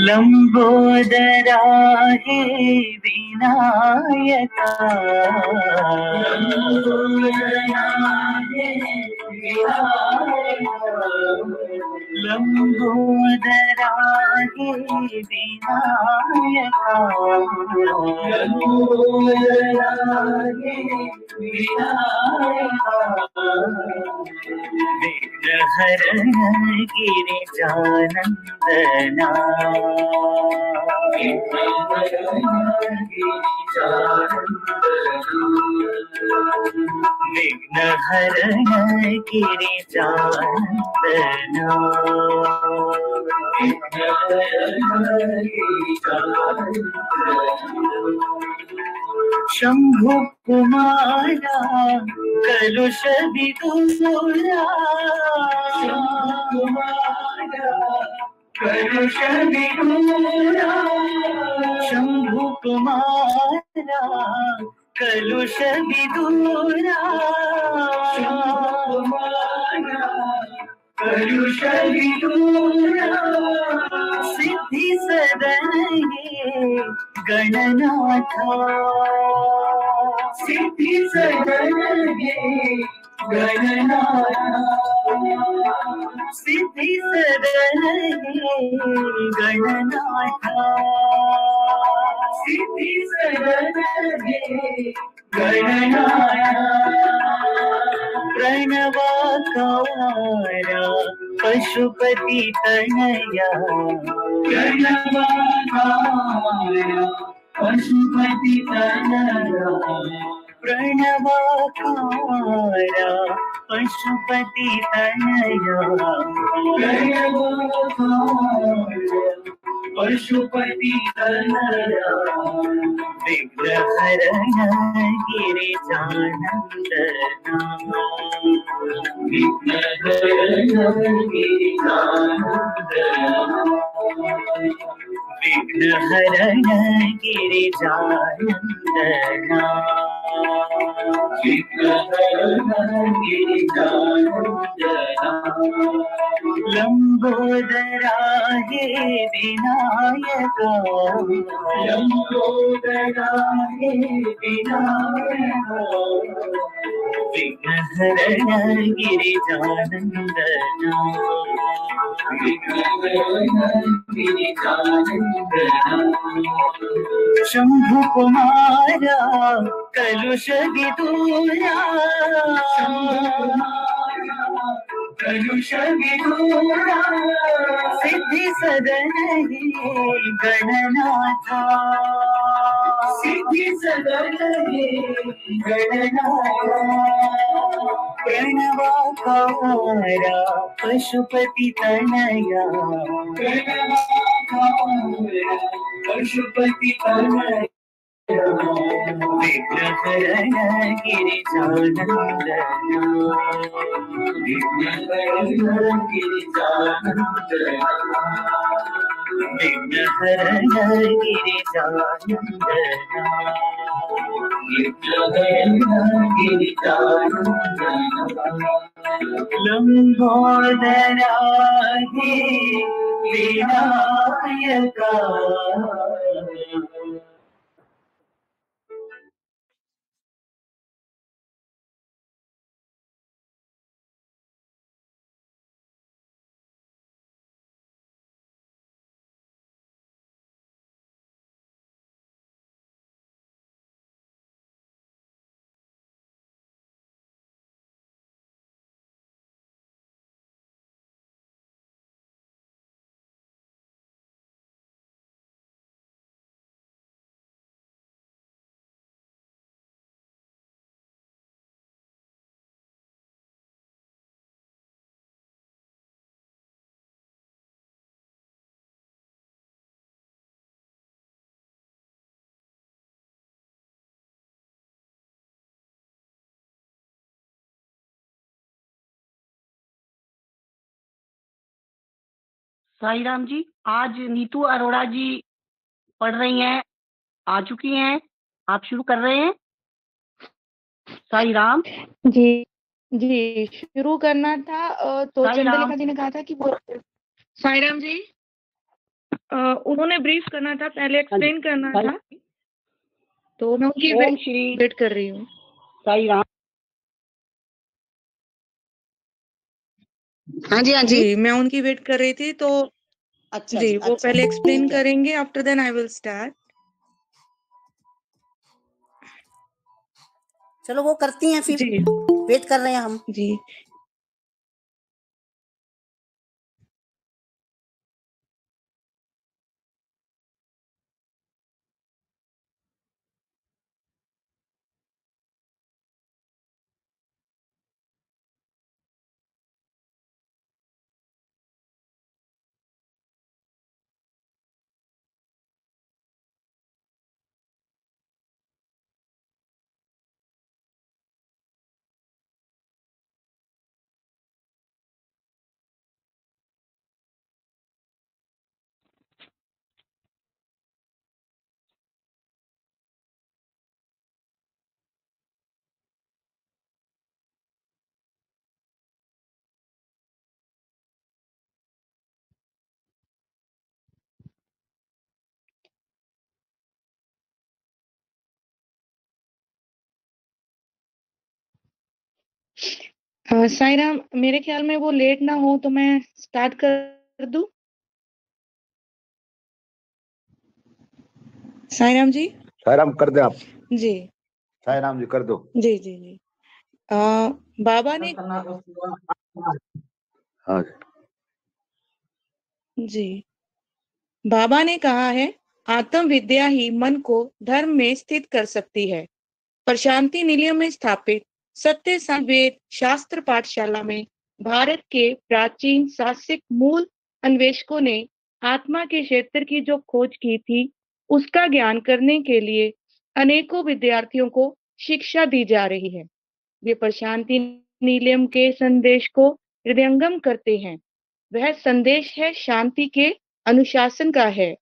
लंबोदरा हे विनायका, लंबोदरा हे विनायका, लंबोदरा हे विनायका, लंबोदरा हे विनायका, विघ्नहरण गिरिजानंदना, विघ्नहरण गिरिजानंदना, शंभु कुमारा कलुष विदुरा, कलुष विदुरा, शंभु कुमारा कलुष विदुरा, कलुष विदुरा, सिद्धि सदन ये गणनाथा, सिद्धि सदन ये गणनाथा, सिद्धि सदन ये गणनाथा, सिद्धि सदन ये गणनाथा, प्रणवाकारा पशुपति तनया, प्रणवाकारा पशुपति तनया, प्रणवाकारा पशुपति तनया, प्रणवाकारा पशुपति तनया, विघ्नहरण गिरिजानंदना, विघ्नहरण गिरिजानंदना, विघ्नहरण गिरिजानंदना, विघ्नहरण गिरिजानंदना, लंबोदरा हे विनायका, लंबोदरा हे विनायका, विघ्नहरण गिरिजानंदना, विघ्नहरण गिरिजानंदना, शंभु कुमारा कलुष विदुरा, कलुष विदुरा, सिद्धि सदन हे गणनाथा, सिद्धि सदन हे गणनाथा, प्रणवाकारा पशुपति तनया, प्रणवाकारा पशुपति तनया, विघ्नहरण गिरिजानंदना, विघ्नहरण गिरिजानंदना, विघ्नहरण गिरिजानंदना, विघ्नहरण गिरिजानंदना, लंबोदरा हे विनायका। साई राम जी, आज नीतू अरोड़ा जी पढ़ रही हैं, आ चुकी हैं, आप शुरू कर रहे हैं। साई राम जी जी, शुरू करना था तो साईं राम। चंद्रलेखा जी ने कहा था कि वो साईं राम जी उन्होंने ब्रीफ करना था, पहले एक्सप्लेन करना था, तो मैं उनकी ओम श्री वेट कर रही हूँ। साईं राम। हाँ जी, हाँ जी। जी, मैं उनकी वेट कर रही थी, तो अच्छा जी, वो अच्छा, पहले एक्सप्लेन ठीक है। करेंगे, after then I will start. चलो वो करती हैं फिर, जी वेट कर रहे हैं हम। जी साईं राम, मेरे ख्याल में वो लेट ना हो तो मैं स्टार्ट कर दूं। साईं राम जी। साईं राम कर दे आप। जी साईं राम जी कर दो। जी जी जी बाबा ने हाँ जी बाबा ने कहा है, आत्म विद्या ही मन को धर्म में स्थित कर सकती है। प्रशांति निलयम में स्थापित सत्य संवेद शास्त्र पाठशाला में भारत के प्राचीन शास्त्रिक मूल अन्वेषकों ने आत्मा के क्षेत्र की जो खोज की थी, उसका ज्ञान करने के लिए अनेकों विद्यार्थियों को शिक्षा दी जा रही है। वे प्रशांति निलयम के संदेश को हृदयंगम करते हैं। वह संदेश है शांति के अनुशासन का है,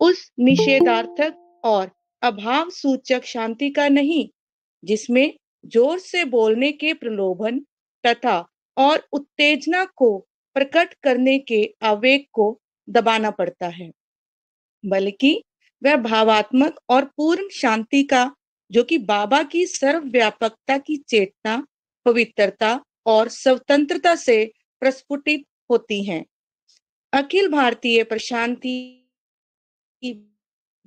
उस निषेधार्थक और अभाव सूचक शांति का नहीं, जिसमें जोर से बोलने के प्रलोभन तथा और उत्तेजना को प्रकट करने के आवेग को दबाना पड़ता है, बल्कि वह भावात्मक और पूर्ण शांति का, जो कि बाबा की सर्वव्यापकता की चेतना, पवित्रता और स्वतंत्रता से प्रस्फुटित होती हैं। अखिल भारतीय प्रशांति की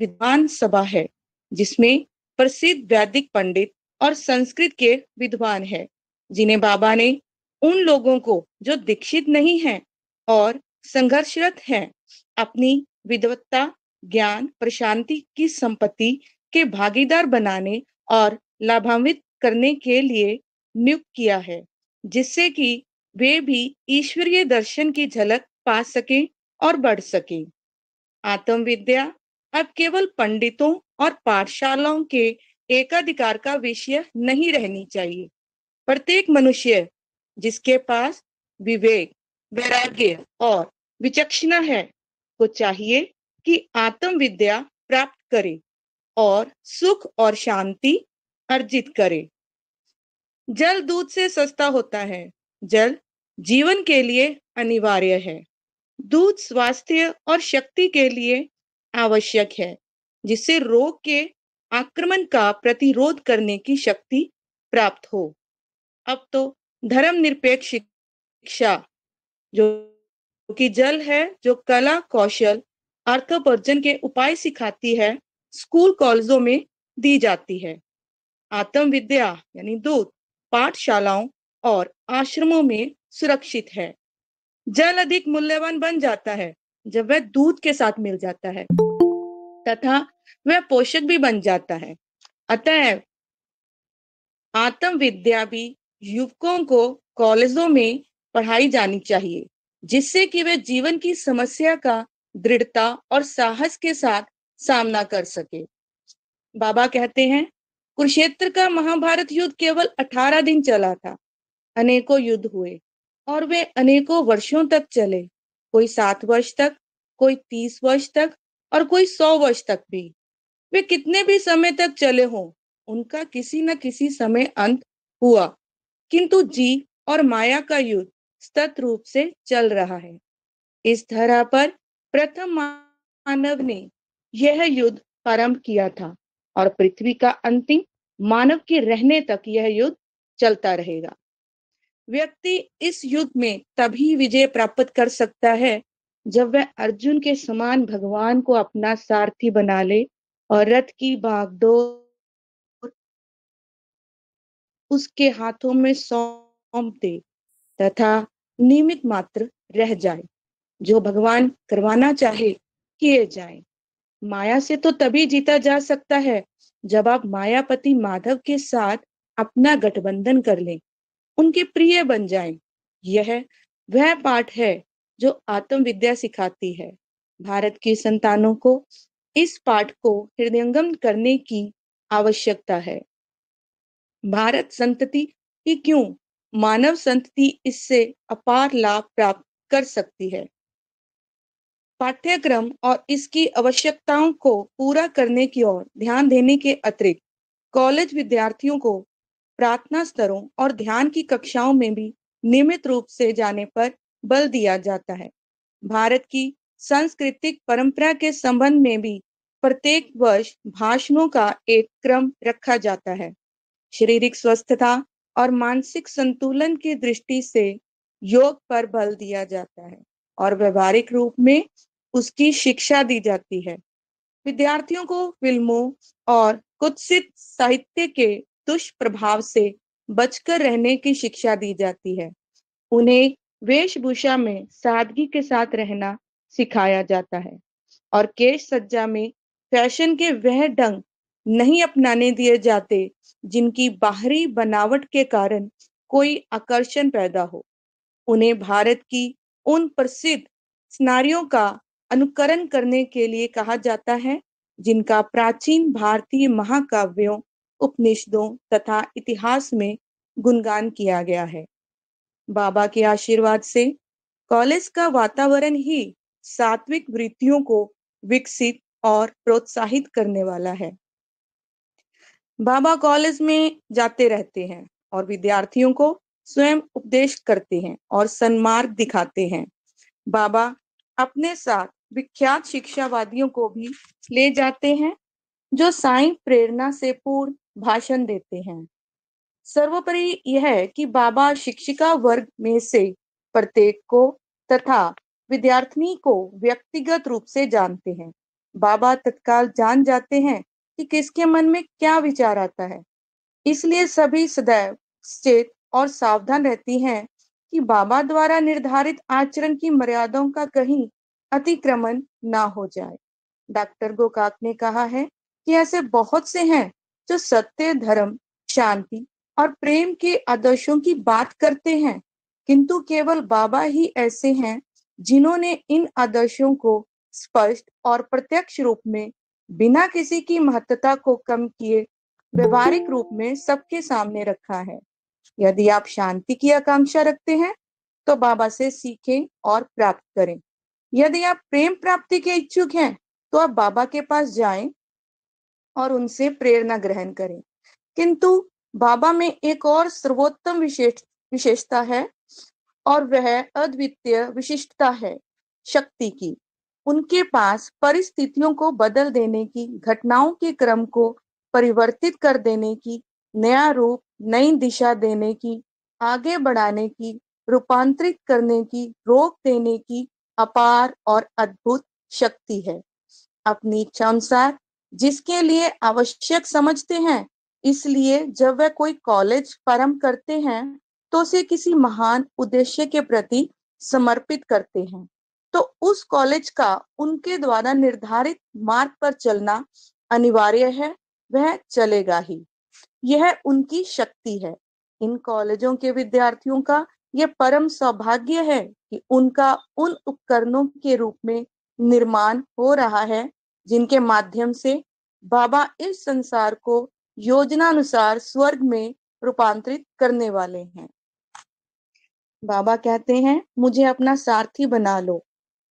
विद्वान सभा है, जिसमें प्रसिद्ध वैदिक पंडित और संस्कृत के विद्वान हैं, जिन्हें बाबा ने उन लोगों को जो दीक्षित नहीं हैं और संघर्षरत हैं, अपनी विद्वत्ता, ज्ञान, प्रशांति की संपत्ति के भागीदार बनाने और लाभान्वित करने के लिए नियुक्त किया है, जिससे कि वे भी ईश्वरीय दर्शन की झलक पा सकें और बढ़ सकें। आत्म विद्या अब केवल पंडितों और पाठशालाओं के एकाधिकार का विषय नहीं रहनी चाहिए। प्रत्येक मनुष्य जिसके पास विवेक, वैराग्य और विचक्षणा है, को चाहिए कि आत्म विद्या प्राप्त करे और सुख और शांति अर्जित करे। जल दूध से सस्ता होता है। जल जीवन के लिए अनिवार्य है। दूध स्वास्थ्य और शक्ति के लिए आवश्यक है, जिससे रोग के आक्रमण का प्रतिरोध करने की शक्ति प्राप्त हो। अब तो धर्मनिरपेक्ष शिक्षा, जो कि जल है, जो कला, कौशल, अर्थोपार्जन के उपाय सिखाती है, स्कूल कॉलेजों में दी जाती है। आत्म विद्या यानी दूध पाठशालाओं और आश्रमों में सुरक्षित है। जल अधिक मूल्यवान बन जाता है जब वह दूध के साथ मिल जाता है तथा वह पोषक भी बन जाता है। अतः आत्म विद्या भी युवकों को कॉलेजों में पढ़ाई जानी चाहिए, जिससे कि वे जीवन की समस्या का दृढ़ता और साहस के साथ सामना कर सके। बाबा कहते हैं, कुरुक्षेत्र का महाभारत युद्ध केवल 18 दिन चला था। अनेकों युद्ध हुए और वे अनेकों वर्षों तक चले, कोई 7 वर्ष तक, कोई 30 वर्ष तक और कोई 100 वर्ष तक भी। वे कितने भी समय तक चले हों, उनका किसी न किसी समय अंत हुआ। किंतु जीव और माया का युद्ध सतत रूप से चल रहा है। इस धरा पर प्रथम मानव ने यह युद्ध प्रारंभ किया था और पृथ्वी का अंतिम मानव के रहने तक यह युद्ध चलता रहेगा। व्यक्ति इस युद्ध में तभी विजय प्राप्त कर सकता है जब वह अर्जुन के समान भगवान को अपना सारथी बना ले और रथ की बागडोर उसके हाथों में सौंप दे तथा निमित्त मात्र रह जाए। जो भगवान करवाना चाहे किए जाए। माया से तो तभी जीता जा सकता है जब आप मायापति माधव के साथ अपना गठबंधन कर लें, उनके प्रिय बन जाएं। यह वह पाठ है जो आत्म विद्या सिखाती है। भारत की संतानों को इस पाठ को हृदयंगम करने की आवश्यकता है। भारत संतति ही क्यों, मानव संतति इससे अपार लाभ प्राप्त कर सकती है। पाठ्यक्रम और इसकी आवश्यकताओं को पूरा करने की ओर ध्यान देने के अतिरिक्त कॉलेज विद्यार्थियों को प्रार्थना स्तरों और ध्यान की कक्षाओं में भी नियमित रूप से जाने पर बल दिया जाता है। भारत की सांस्कृतिक परंपरा के संबंध में भी प्रत्येक वर्ष भाषणों का एक क्रम रखा जाता है। शारीरिक स्वस्थता और मानसिक संतुलन की दृष्टि से योग पर बल दिया जाता है और व्यवहारिक रूप में उसकी शिक्षा दी जाती है। विद्यार्थियों को फिल्मों और कुत्सित साहित्य के दुष्प्रभाव से बचकर रहने की शिक्षा दी जाती है। उन्हें वेशभूषा में सादगी के साथ रहना सिखाया जाता है और केश सज्जा में फैशन के वह ढंग नहीं अपनाने दिए जाते जिनकी बाहरी बनावट के कारण कोई आकर्षण पैदा हो। उन्हें भारत की उन प्रसिद्ध स्नारियों का अनुकरण करने के लिए कहा जाता है जिनका प्राचीन भारतीय महाकाव्यों, उपनिषदों तथा इतिहास में गुणगान किया गया है। बाबा के आशीर्वाद से कॉलेज का वातावरण ही सात्विक वृत्तियों को विकसित और प्रोत्साहित करने वाला है। बाबा कॉलेज में जाते रहते हैं और विद्यार्थियों को स्वयं उपदेश करते हैं और सन्मार्ग दिखाते हैं। बाबा अपने साथ विख्यात शिक्षावादियों को भी ले जाते हैं जो साईं प्रेरणा से पूर्ण भाषण देते हैं। सर्वोपरि यह है कि बाबा शिक्षिका वर्ग में से प्रत्येक को तथा विद्यार्थिनी को व्यक्तिगत रूप से जानते हैं। बाबा तत्काल जान जाते हैं कि किसके मन में क्या विचार आता है, इसलिए सभी सदैव सचेत और सावधान रहती हैं कि बाबा द्वारा निर्धारित आचरण की मर्यादाओं का कहीं अतिक्रमण ना हो जाए। डॉक्टर गोकाक ने कहा है कि ऐसे बहुत से हैं जो सत्य, धर्म, शांति और प्रेम के आदर्शों की बात करते हैं, किंतु केवल बाबा ही ऐसे हैं जिन्होंने इन आदर्शों को स्पष्ट और प्रत्यक्ष रूप में बिना किसी की महत्ता को कम किए व्यवहारिक रूप में सबके सामने रखा है। यदि आप शांति की आकांक्षा रखते हैं तो बाबा से सीखें और प्राप्त करें। यदि आप प्रेम प्राप्ति के इच्छुक हैं तो आप बाबा के पास जाएं और उनसे प्रेरणा ग्रहण करें। किंतु बाबा में एक और सर्वोत्तम विशेषता है और वह अद्वितीय विशिष्टता है शक्ति की। उनके पास परिस्थितियों को बदल देने की, घटनाओं के क्रम को परिवर्तित कर देने की, नया रूप, नई दिशा देने की, आगे बढ़ाने की, रूपांतरित करने की, रोक देने की अपार और अद्भुत शक्ति है। अपनी इच्छा अनुसार जिसके लिए आवश्यक समझते हैं, इसलिए जब वह कोई कॉलेज प्रारंभ करते हैं तो उसे किसी महान उद्देश्य के प्रति समर्पित करते हैं, तो उस कॉलेज का उनके द्वारा निर्धारित मार्ग पर चलना अनिवार्य है, वह चलेगा ही। यह उनकी शक्ति है। इन कॉलेजों के विद्यार्थियों का यह परम सौभाग्य है कि उनका उन उपकरणों के रूप में निर्माण हो रहा है जिनके माध्यम से बाबा इस संसार को योजनानुसार स्वर्ग में रूपांतरित करने वाले हैं। बाबा कहते हैं, मुझे अपना सारथी बना लो,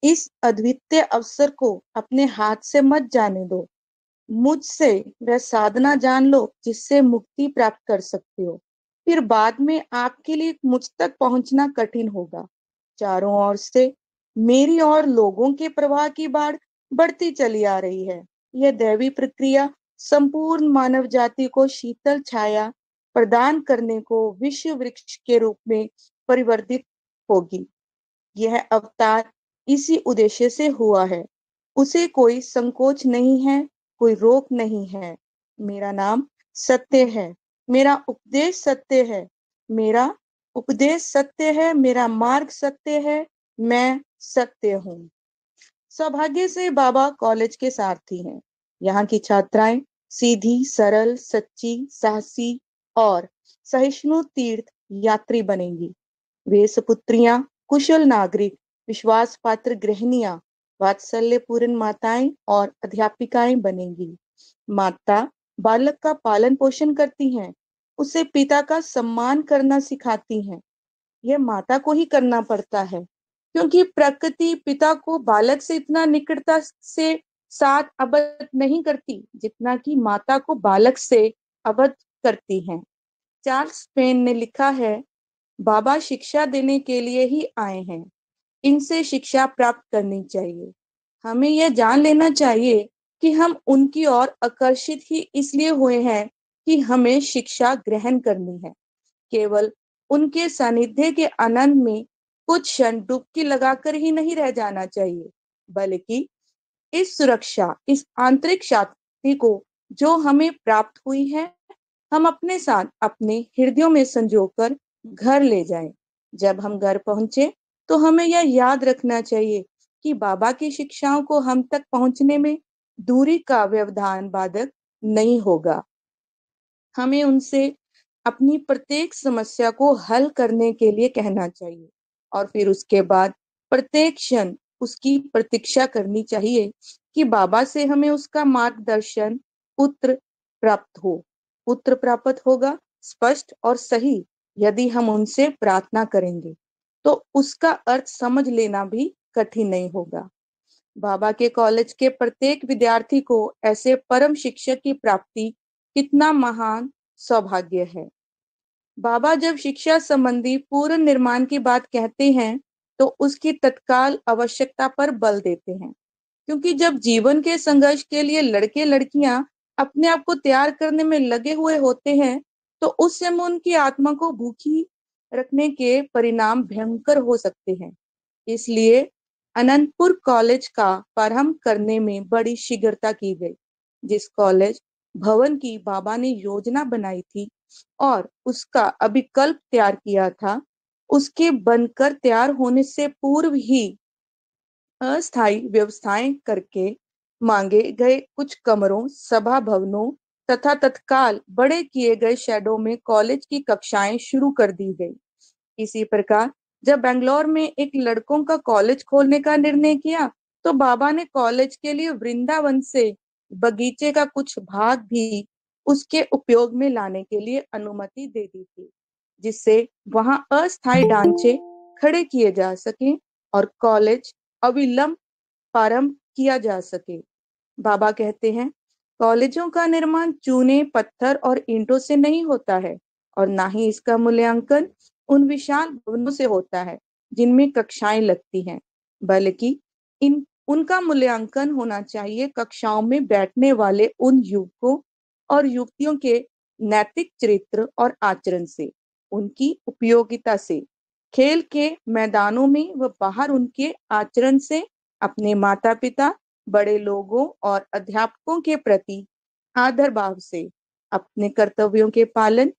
इस अद्वितीय अवसर को अपने हाथ से मत जाने दो। मुझसे वह साधना जान लो जिससे मुक्ति प्राप्त कर सकते हो। फिर बाद में आपके लिए मुझ तक पहुंचना कठिन होगा। चारों ओर से मेरी और लोगों के प्रवाह की बाढ़ बढ़ती चली आ रही है। यह दैवी प्रक्रिया संपूर्ण मानव जाति को शीतल छाया प्रदान करने को विश्व वृक्ष के रूप में परिवर्तित होगी। यह अवतार इसी उद्देश्य से हुआ है। उसे कोई संकोच नहीं है, कोई रोक नहीं है। मेरा नाम सत्य है, मेरा उपदेश सत्य है, मेरा उपदेश सत्य है, मेरा मार्ग सत्य है, मैं सत्य हूँ। सौभाग्य से बाबा कॉलेज के सारथी हैं। यहाँ की छात्राएं सीधी, सरल, सच्ची, साहसी और सहिष्णु तीर्थ यात्री बनेंगी। वे सपुत्रियां कुशल नागरिक, विश्वास पात्र गृहिणियां, वात्सल्यपूर्ण माताएं और अध्यापिकाएं बनेंगी। माता बालक का पालन पोषण करती हैं, उसे पिता का सम्मान करना सिखाती हैं। यह माता को ही करना पड़ता है, क्योंकि प्रकृति पिता को बालक से इतना निकटता से साथ अवगत नहीं करती जितना कि माता को बालक से अवगत करती है। चार्ल्स पेन ने लिखा है, बाबा शिक्षा देने के लिए ही आए हैं, इनसे शिक्षा प्राप्त करनी चाहिए। हमें यह जान लेना चाहिए कि हम उनकी ओर आकर्षित ही इसलिए हुए हैं कि हमें शिक्षा ग्रहण करनी है। केवल उनके सानिध्य के आनंद में कुछ क्षण डुबकी लगाकर ही नहीं रह जाना चाहिए, बल्कि इस सुरक्षा, इस आंतरिक शांति को जो हमें प्राप्त हुई है, हम अपने साथ अपने हृदयों में संजोकर घर ले जाएं। जब हम घर पहुंचे तो हमें यह याद रखना चाहिए कि बाबा की शिक्षाओं को हम तक पहुंचने में दूरी का व्यवधान बाधक नहीं होगा। हमें उनसे अपनी प्रत्येक समस्या को हल करने के लिए कहना चाहिए और फिर उसके बाद प्रत्येक क्षण उसकी प्रतीक्षा करनी चाहिए कि बाबा से हमें उसका मार्गदर्शन उत्तर प्राप्त होगा स्पष्ट और सही। यदि हम उनसे प्रार्थना करेंगे तो उसका अर्थ समझ लेना भी कठिन नहीं होगा। बाबा के कॉलेज के प्रत्येक विद्यार्थी को ऐसे परम शिक्षक की प्राप्ति कितना महान सौभाग्य है। बाबा जब शिक्षा संबंधी पूर्ण निर्माण की बात कहते हैं तो उसकी तत्काल आवश्यकता पर बल देते हैं, क्योंकि जब जीवन के संघर्ष के लिए लड़के लड़कियां अपने आप को तैयार करने में लगे हुए होते हैं तो उस समय उनकी आत्मा को भूखी रखने के परिणाम भयंकर हो सकते हैं। इसलिए अनंतपुर कॉलेज का प्रारंभ करने में बड़ी शीघ्रता की गई। जिस कॉलेज भवन की बाबा ने योजना बनाई थी और उसका अभिकल्प तैयार किया था, उसके बनकर तैयार होने से पूर्व ही अस्थायी व्यवस्थाएं करके मांगे गए कुछ कमरों, सभा भवनों तथा तत्काल बड़े किए गए शेडों में कॉलेज की कक्षाएं शुरू कर दी गई। इसी प्रकार जब बेंगलोर में एक लड़कों का कॉलेज खोलने का निर्णय किया तो बाबा ने कॉलेज के लिए वृंदावन से बगीचे का कुछ भाग भी उसके उपयोग में लाने के लिए अनुमति दे दी थी, जिससे वहां अस्थायी ढांचे खड़े किए जा सके और कॉलेज अविलंब प्रारंभ किया जा सके। बाबा कहते हैं, कॉलेजों का निर्माण चूने, पत्थर और ईंटों से नहीं होता है और ना ही इसका मूल्यांकन उन विशाल भवनों से होता है जिनमें कक्षाएं लगती हैं, बल्कि उनका मूल्यांकन होना चाहिए कक्षाओं में बैठने वाले उन युवकों और युवतियों के नैतिक चरित्र और आचरण से, उनकी उपयोगिता से, खेल के मैदानों में व बाहर उनके आचरण से, अपने माता पिता, बड़े लोगों और अध्यापकों के प्रति आदर भाव से, अपने कर्तव्यों के पालन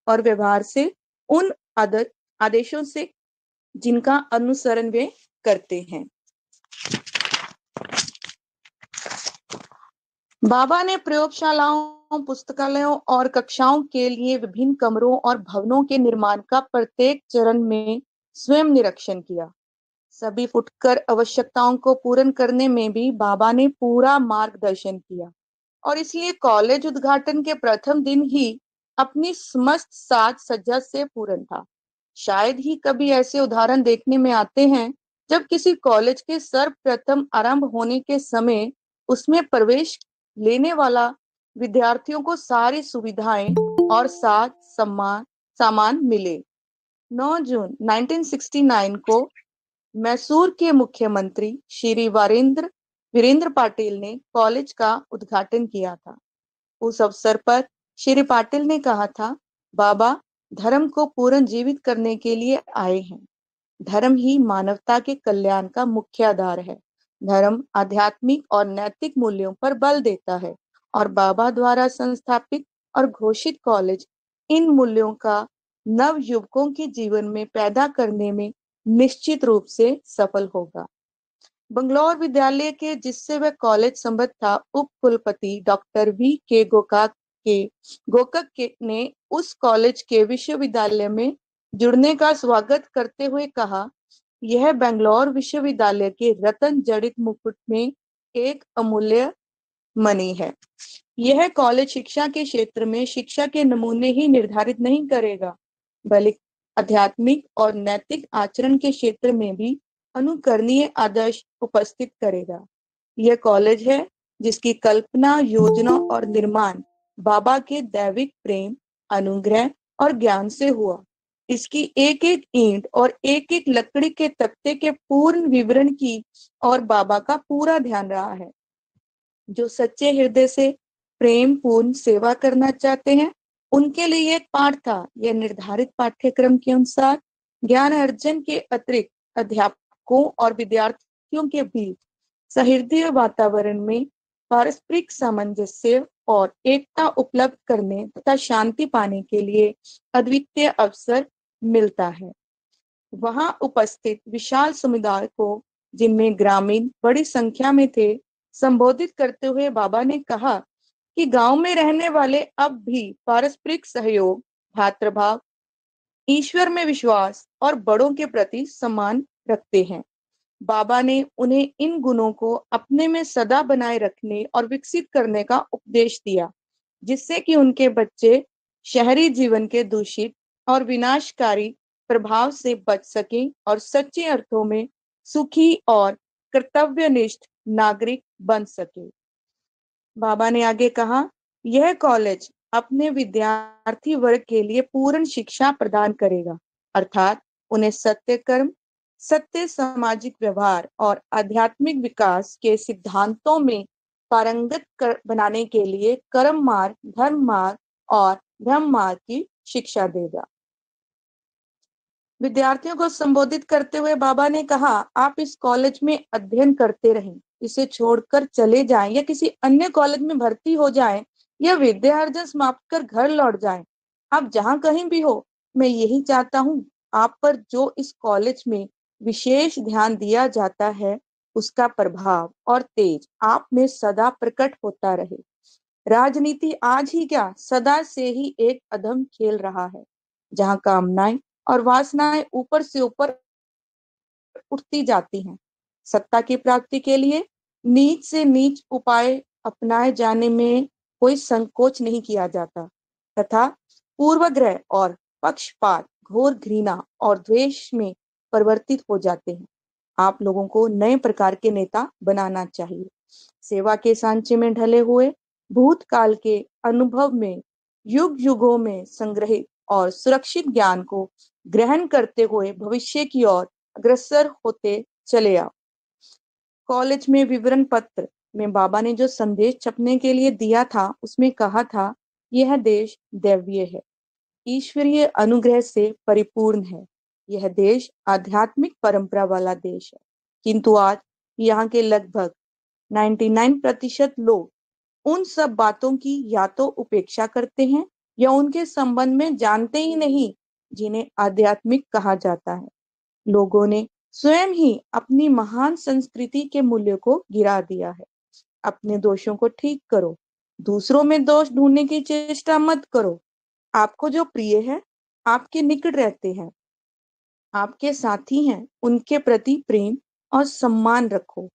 और व्यवहार से, उन आदेशों से जिनका अनुसरण वे करते हैं। बाबा ने प्रयोगशालाओं, पुस्तकालयों और कक्षाओं के लिए विभिन्न कमरों और भवनों के निर्माण का प्रत्येक चरण में स्वयं निरीक्षण किया। सभी फुटकर आवश्यकताओं को पूर्ण करने में भी बाबा ने पूरा मार्गदर्शन किया और इसलिए कॉलेज उद्घाटन के प्रथम दिन ही अपनी समस्त साज सज्जा से पूर्ण था। शायद ही कभी ऐसे उदाहरण देखने में आते हैं जब किसी कॉलेज के सर्वप्रथम आरंभ होने के समय उसमें प्रवेश लेने वाला विद्यार्थियों को सारी सुविधाएं और साथ सम्मान सामान मिले। 9 जून 1969 को मैसूर के मुख्यमंत्री श्री वीरेंद्र पाटिल ने कॉलेज का उद्घाटन किया था। उस अवसर पर श्री पाटिल ने कहा था, बाबा धर्म को पुनर्जीवित करने के लिए आए हैं। धर्म ही मानवता के कल्याण का मुख्य आधार है। धर्म आध्यात्मिक और नैतिक मूल्यों पर बल देता है और बाबा द्वारा संस्थापित और घोषित कॉलेज इन मूल्यों का नव युवकों के जीवन में पैदा करने में निश्चित रूप से सफल होगा। बंगलौर विद्यालय के जिससे वह कॉलेज संबद्ध था, उप कुलपति डॉक्टर वी के गोकक ने उस कॉलेज के विश्वविद्यालय में जुड़ने का स्वागत करते हुए कहा, यह बेंगलोर विश्वविद्यालय के रत्न जड़ित मुकुट में एक अमूल्य मणि है। यह कॉलेज शिक्षा के क्षेत्र में शिक्षा के नमूने ही निर्धारित नहीं करेगा, बल्कि आध्यात्मिक और नैतिक आचरण के क्षेत्र में भी अनुकरणीय आदर्श उपस्थित करेगा। यह कॉलेज है जिसकी कल्पना, योजना और निर्माण बाबा के दैविक प्रेम, अनुग्रह और ज्ञान से हुआ। इसकी एक एक ईंट और एक एक लकड़ी के तख्ते के पूर्ण विवरण की और बाबा का पूरा ध्यान रहा है। जो सच्चे हृदय से प्रेम पूर्ण सेवा करना चाहते हैं, उनके लिए एक पाठ था। यह निर्धारित पाठ्यक्रम के अनुसार ज्ञान अर्जन के अतिरिक्त अध्यापकों और विद्यार्थियों के बीच सहृदय वातावरण में पारस्परिक सामंजस्य और एकता उपलब्ध करने तथा शांति पाने के लिए अद्वितीय अवसर मिलता है। वहां उपस्थित विशाल समुदाय को, जिनमें ग्रामीण बड़ी संख्या में थे, संबोधित करते हुए बाबा ने कहा कि गांव में रहने वाले अब भी पारस्परिक सहयोग, भातृभाव, ईश्वर में विश्वास और बड़ों के प्रति सम्मान रखते हैं। बाबा ने उन्हें इन गुणों को अपने में सदा बनाए रखने और विकसित करने का उपदेश दिया, जिससे कि उनके बच्चे शहरी जीवन के दूषित और विनाशकारी प्रभाव से बच सकें और सच्चे अर्थों में सुखी और कर्तव्यनिष्ठ नागरिक बन सके। बाबा ने आगे कहा, यह कॉलेज अपने विद्यार्थी वर्ग के लिए पूर्ण शिक्षा प्रदान करेगा, अर्थात उन्हें सत्य कर्म, सत्य सामाजिक व्यवहार और आध्यात्मिक विकास के सिद्धांतों में पारंगत बनाने के लिए कर्म मार्ग, धर्म मार्ग और ब्रह्म मार्ग की शिक्षा देगा। विद्यार्थियों को संबोधित करते हुए बाबा ने कहा, आप इस कॉलेज में अध्ययन करते रहें, इसे छोड़कर चले जाएं या किसी अन्य कॉलेज में भर्ती हो जाएं या विद्या अर्जन समाप्त कर घर लौट जाएं। आप जहां कहीं भी हो, मैं यही चाहता हूं, आप पर जो इस कॉलेज में विशेष ध्यान दिया जाता है, उसका प्रभाव और तेज आप में सदा प्रकट होता रहे। राजनीति आज ही क्या, सदा से ही एक अधम खेल रहा है, जहां कामनाएं और वासनाएं ऊपर से ऊपर उठती जाती हैं। सत्ता की प्राप्ति के लिए नीच से नीच उपाय अपनाए जाने में कोई संकोच नहीं किया जाता तथा पूर्वग्रह और पक्षपात घोर घृणा और द्वेष में परिवर्तित हो जाते हैं। आप लोगों को नए प्रकार के नेता बनाना चाहिए। सेवा के सांचे में ढले हुए भूतकाल के अनुभव में युग युगों में संग्रहित और सुरक्षित ज्ञान को ग्रहण करते हुए भविष्य की ओर अग्रसर होते चले आओ। कॉलेज में विवरण पत्र में बाबा ने जो संदेश छपने के लिए दिया था, उसमें कहा था, यह देश दैवीय है, ईश्वरीय अनुग्रह से परिपूर्ण है। यह देश आध्यात्मिक परंपरा वाला देश है, किंतु आज यहाँ के लगभग 99% लोग उन सब बातों की या तो उपेक्षा करते हैं या उनके संबंध में जानते ही नहीं जिन्हें आध्यात्मिक कहा जाता है। लोगों ने स्वयं ही अपनी महान संस्कृति के मूल्य को गिरा दिया है। अपने दोषों को ठीक करो, दूसरों में दोष ढूंढने की चेष्टा मत करो। आपको जो प्रिय है, आपके निकट रहते हैं, आपके साथी हैं, उनके प्रति प्रेम और सम्मान रखो।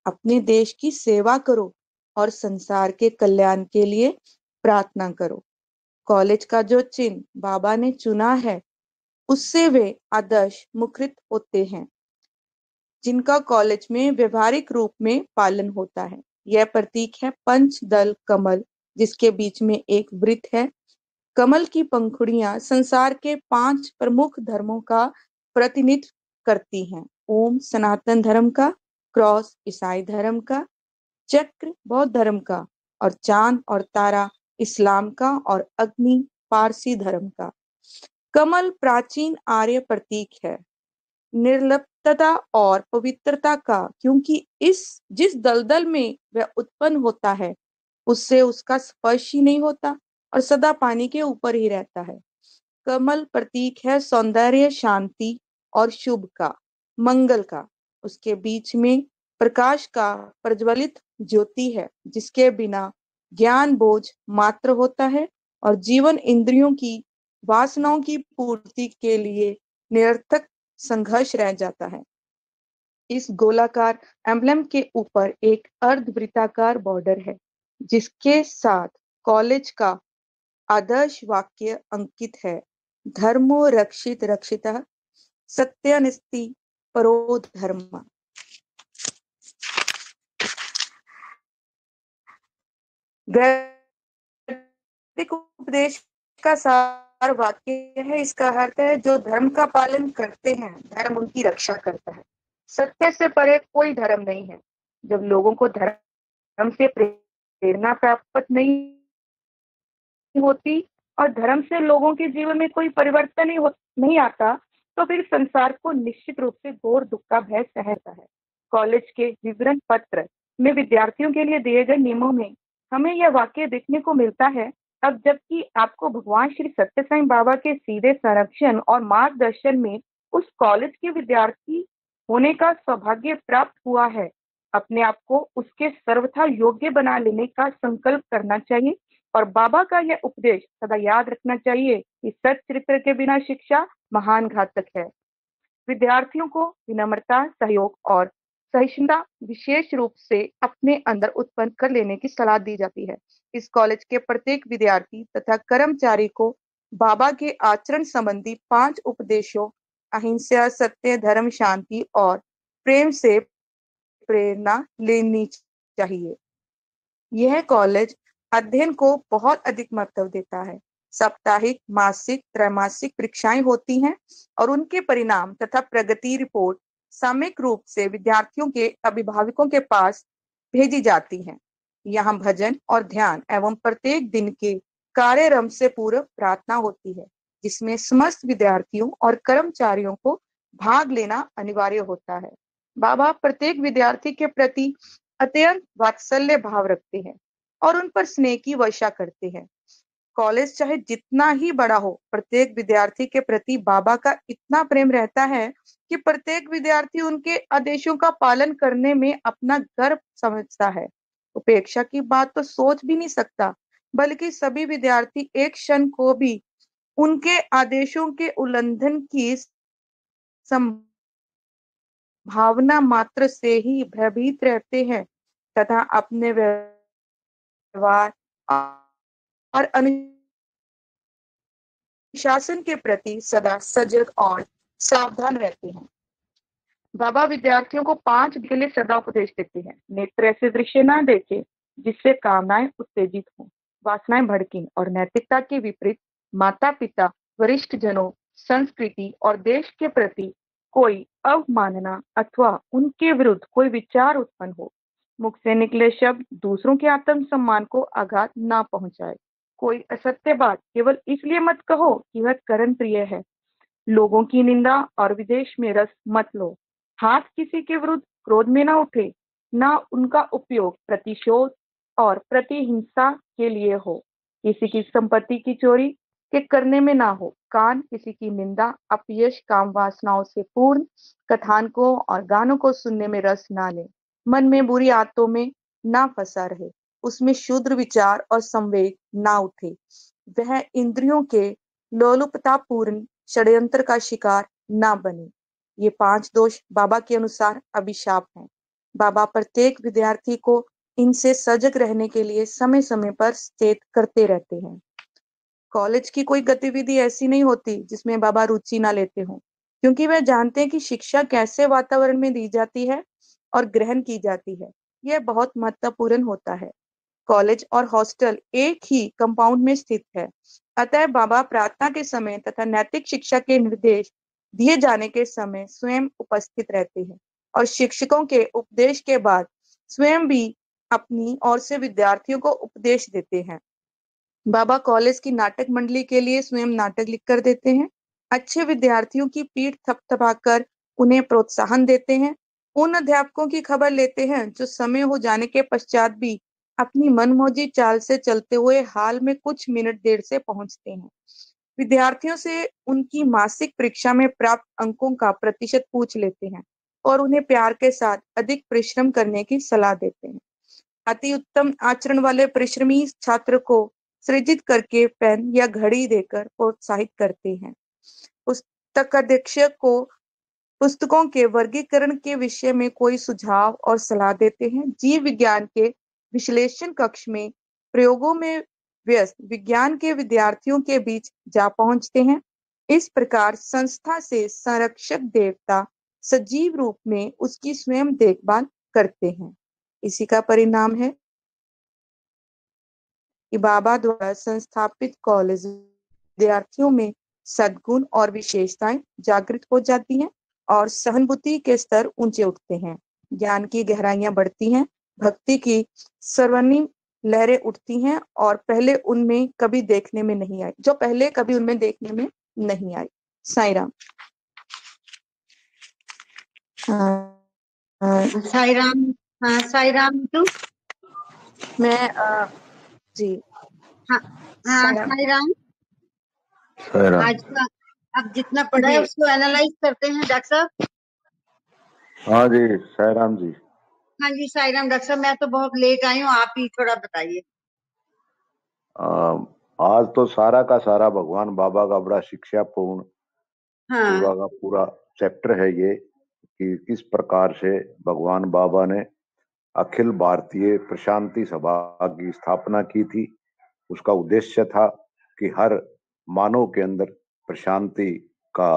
अपने देश की सेवा करो और संसार के कल्याण के लिए प्रार्थना करो। कॉलेज का जो चिन्ह बाबा ने चुना है, उससे वे आदर्श मुखरित होते हैं, जिनका कॉलेज में व्यवहारिक रूप में पालन होता है। यह प्रतीक है पंचदल कमल, जिसके बीच में एक वृत्त है। कमल की पंखुड़ियां संसार के 5 प्रमुख धर्मों का प्रतिनिधित्व करती हैं। ओम सनातन धर्म का, क्रॉस ईसाई धर्म का, चक्र बौद्ध धर्म का और चांद और तारा इस्लाम का और अग्नि पारसी धर्म का। कमल प्राचीन आर्य प्रतीक है निर्लिप्तता और पवित्रता का, क्योंकि जिस दलदल में वह उत्पन्न होता है उससे उसका स्पर्श ही नहीं होता और सदा पानी के ऊपर ही रहता है। कमल प्रतीक है सौंदर्य, शांति और शुभ का, मंगल का। उसके बीच में प्रकाश का प्रज्वलित ज्योति है जिसके बिना ज्ञान बोझ मात्र होता है और जीवन इंद्रियों की वासनाओं की पूर्ति के लिए निरर्थक संघर्ष रह जाता है। इस गोलाकार एम्ब्लेम के ऊपर एक अर्धवृत्ताकार बॉर्डर है जिसके साथ कॉलेज का आदर्श वाक्य अंकित है, धर्मो रक्षित रक्षितः सत्यनिष्ठि परो धर्म। वैदिक उपदेश का सार वाक्य है, इसका अर्थ है जो धर्म का पालन करते हैं धर्म उनकी रक्षा करता है। सत्य से परे कोई धर्म नहीं है। जब लोगों को धर्म से प्रेरणा प्राप्त नहीं होती और धर्म से लोगों के जीवन में कोई परिवर्तन नहीं आता तो फिर संसार को निश्चित रूप से घोर दुख का भय सहता है। कॉलेज के विवरण पत्र में विद्यार्थियों के लिए दिए गए नियमों में हमें यह वाक्य देखने को मिलता है, अब जबकि आपको भगवान श्री सत्य साईं बाबा के सीधे संरक्षण और मार्गदर्शन में उस कॉलेज के विद्यार्थी होने का सौभाग्य प्राप्त हुआ है, अपने आप को उसके सर्वथा योग्य बना लेने का संकल्प करना चाहिए और बाबा का यह उपदेश सदा याद रखना चाहिए कि सच्चरित्र के बिना शिक्षा महान घातक है। विद्यार्थियों को विनम्रता, सहयोग और सहिष्णुता विशेष रूप से अपने अंदर उत्पन्न कर लेने की सलाह दी जाती है। इस कॉलेज के प्रत्येक विद्यार्थी तथा कर्मचारी को बाबा के आचरण संबंधी 5 उपदेशों अहिंसा, सत्य, धर्म, शांति और प्रेम से प्रेरणा लेनी चाहिए। यह कॉलेज अध्ययन को बहुत अधिक महत्व देता है। साप्ताहिक, मासिक, त्रैमासिक परीक्षाएं होती हैं और उनके परिणाम तथा प्रगति रिपोर्ट सामयिक रूप से विद्यार्थियों के अभिभावकों के पास भेजी जाती हैं। यहाँ भजन और ध्यान एवं प्रत्येक दिन के कार्यक्रम से पूर्व प्रार्थना होती है जिसमें समस्त विद्यार्थियों और कर्मचारियों को भाग लेना अनिवार्य होता है। बाबा प्रत्येक विद्यार्थी के प्रति अत्यंत वात्सल्य भाव रखते हैं और उन पर स्नेह की वर्षा करते हैं। कॉलेज चाहे जितना ही बड़ा हो, प्रत्येक विद्यार्थी के प्रति बाबा का इतना प्रेम रहता है कि प्रत्येक विद्यार्थी उनके आदेशों का पालन करने में अपना गर्व समझता है। उपेक्षा की बात तो सोच भी नहीं सकता, बल्कि सभी विद्यार्थी एक क्षण को भी उनके आदेशों के उल्लंघन की संभावना मात्र से ही भयभीत रहते हैं तथा अपने व्यवहार और अनुशासन के प्रति सदा सजग और सावधान रहते हैं। बाबा विद्यार्थियों को 5 के लिए सदा उपदेश देते हैं। नेत्र ऐसे दृश्य न देखे जिससे कामनाएं उत्तेजित हों, वासनाएं भड़कीं और नैतिकता के विपरीत माता पिता, वरिष्ठ जनों, संस्कृति और देश के प्रति कोई अवमानना अथवा उनके विरुद्ध कोई विचार उत्पन्न हो। मुख से निकले शब्द दूसरों के आत्म सम्मान को आघात ना पहुंचाए। कोई असत्य बात केवल इसलिए मत कहो कि वह करण प्रिय है। लोगों की निंदा और विदेश में रस मत लो। हाथ किसी के विरुद्ध क्रोध में ना उठे, ना उनका उपयोग प्रतिशोध और प्रतिहिंसा के लिए हो। किसी की संपत्ति की चोरी के करने में ना हो। कान किसी की निंदा, अपयश, काम वासनाओं से पूर्ण कथानकों और गानों को सुनने में रस ना ले। मन में बुरी आदतों में ना फंसा रहे, उसमें शूद्र विचार और संवेग ना उठे। वह इंद्रियों के लोलुपतापूर्ण षड्यंत्र का शिकार ना बने। ये 5 दोष बाबा के अनुसार अभिशाप हैं। बाबा प्रत्येक विद्यार्थी को इनसे सजग रहने के लिए समय समय पर सचेत करते रहते हैं। कॉलेज की कोई गतिविधि ऐसी नहीं होती जिसमें बाबा रुचि ना लेते हों, क्योंकि वह जानते हैं कि शिक्षा कैसे वातावरण में दी जाती है और ग्रहण की जाती है, यह बहुत महत्वपूर्ण होता है। कॉलेज और हॉस्टल एक ही कंपाउंड में स्थित है, अतः बाबा प्रार्थना के समय तथा नैतिक शिक्षा के निर्देश दिए जाने के समय स्वयं उपस्थित रहते हैं और शिक्षकों के उपदेश के बाद स्वयं भी अपनी ओर से विद्यार्थियों को उपदेश देते हैं। बाबा कॉलेज की नाटक मंडली के लिए स्वयं नाटक लिख कर देते हैं। अच्छे विद्यार्थियों की पीठ थपथपाकर उन्हें प्रोत्साहन देते हैं। उन अध्यापकों की खबर लेते हैं जो समय हो जाने के पश्चात भी अपनी मनमौजी चाल से चलते हुए हाल में कुछ मिनट देर से पहुंचते हैं। विद्यार्थियों से उनकी मासिक परीक्षा में प्राप्त अंकों का प्रतिशत पूछ लेते हैं और उन्हें प्यार के साथ अधिक परिश्रम करने की सलाह देते हैं। अति उत्तम आचरण वाले परिश्रमी छात्र को सृजित करके पेन या घड़ी देकर प्रोत्साहित करते हैं। पुस्तक अधीक्षक को पुस्तकों के वर्गीकरण के विषय में कोई सुझाव और सलाह देते हैं। जीव विज्ञान के विश्लेषण कक्ष में प्रयोगों में व्यस्त विज्ञान के विद्यार्थियों के बीच जा पहुंचते हैं। इस प्रकार संस्था से संरक्षक देवता सजीव रूप में उसकी स्वयं देखभाल करते हैं। इसी का परिणाम है कि बाबा द्वारा संस्थापित कॉलेज विद्यार्थियों में सद्गुण और विशेषताएं जागृत हो जाती हैं और सहानुभूति के स्तर ऊंचे उठते हैं। ज्ञान की गहराइयां बढ़ती हैं, भक्ति की स्वर्णिम लहरें उठती हैं और पहले उनमें कभी देखने में नहीं आई, जो पहले कभी उनमें देखने में नहीं आई। साईं राम। साई राम। हाँ, साई राम तू। मैं जी हाँ हाँ, साईं राम। साई राम। साईं राम। आज का अब जितना पढ़ा है जी। उसको एनालाइज करते हैं डॉक्टर साहब। हाँ जी साईं राम जी। हाँ जी साई राम। डॉक्टर साहब मैं तो बहुत लेट आई हूँ, आप ही थोड़ा बताइए। आज तो सारा का सारा भगवान बाबा का बड़ा शिक्षापूर्ण हाँ पूरा का पूरा चैप्टर है ये, कि किस प्रकार से भगवान बाबा ने अखिल भारतीय प्रशांति सभा की स्थापना की थी। उसका उद्देश्य था कि हर मानव के अंदर प्रशांति का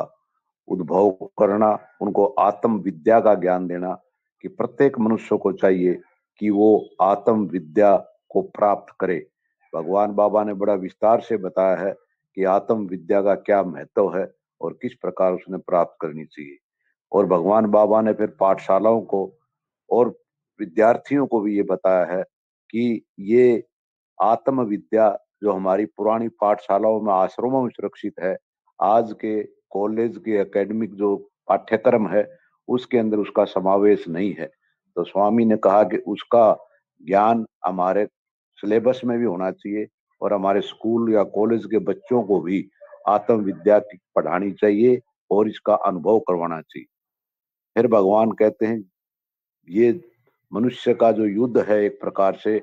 उद्भव करना, उनको आत्म विद्या का ज्ञान देना, कि प्रत्येक मनुष्य को चाहिए कि वो आत्म विद्या को प्राप्त करे। भगवान बाबा ने बड़ा विस्तार से बताया है कि आत्म विद्या का क्या महत्व है और किस प्रकार उसने प्राप्त करनी चाहिए। और भगवान बाबा ने फिर पाठशालाओं को और विद्यार्थियों को भी ये बताया है कि ये आत्म विद्या जो हमारी पुरानी पाठशालाओं में आश्रमों में सुरक्षित है, आज के कॉलेज के एकेडमिक जो पाठ्यक्रम है उसके अंदर उसका समावेश नहीं है। तो स्वामी ने कहा कि उसका ज्ञान हमारे सिलेबस में भी होना चाहिए और हमारे स्कूल या कॉलेज के बच्चों को भी आत्म विद्या की पढ़ानी चाहिए और इसका अनुभव करवाना चाहिए। फिर भगवान कहते हैं ये मनुष्य का जो युद्ध है एक प्रकार से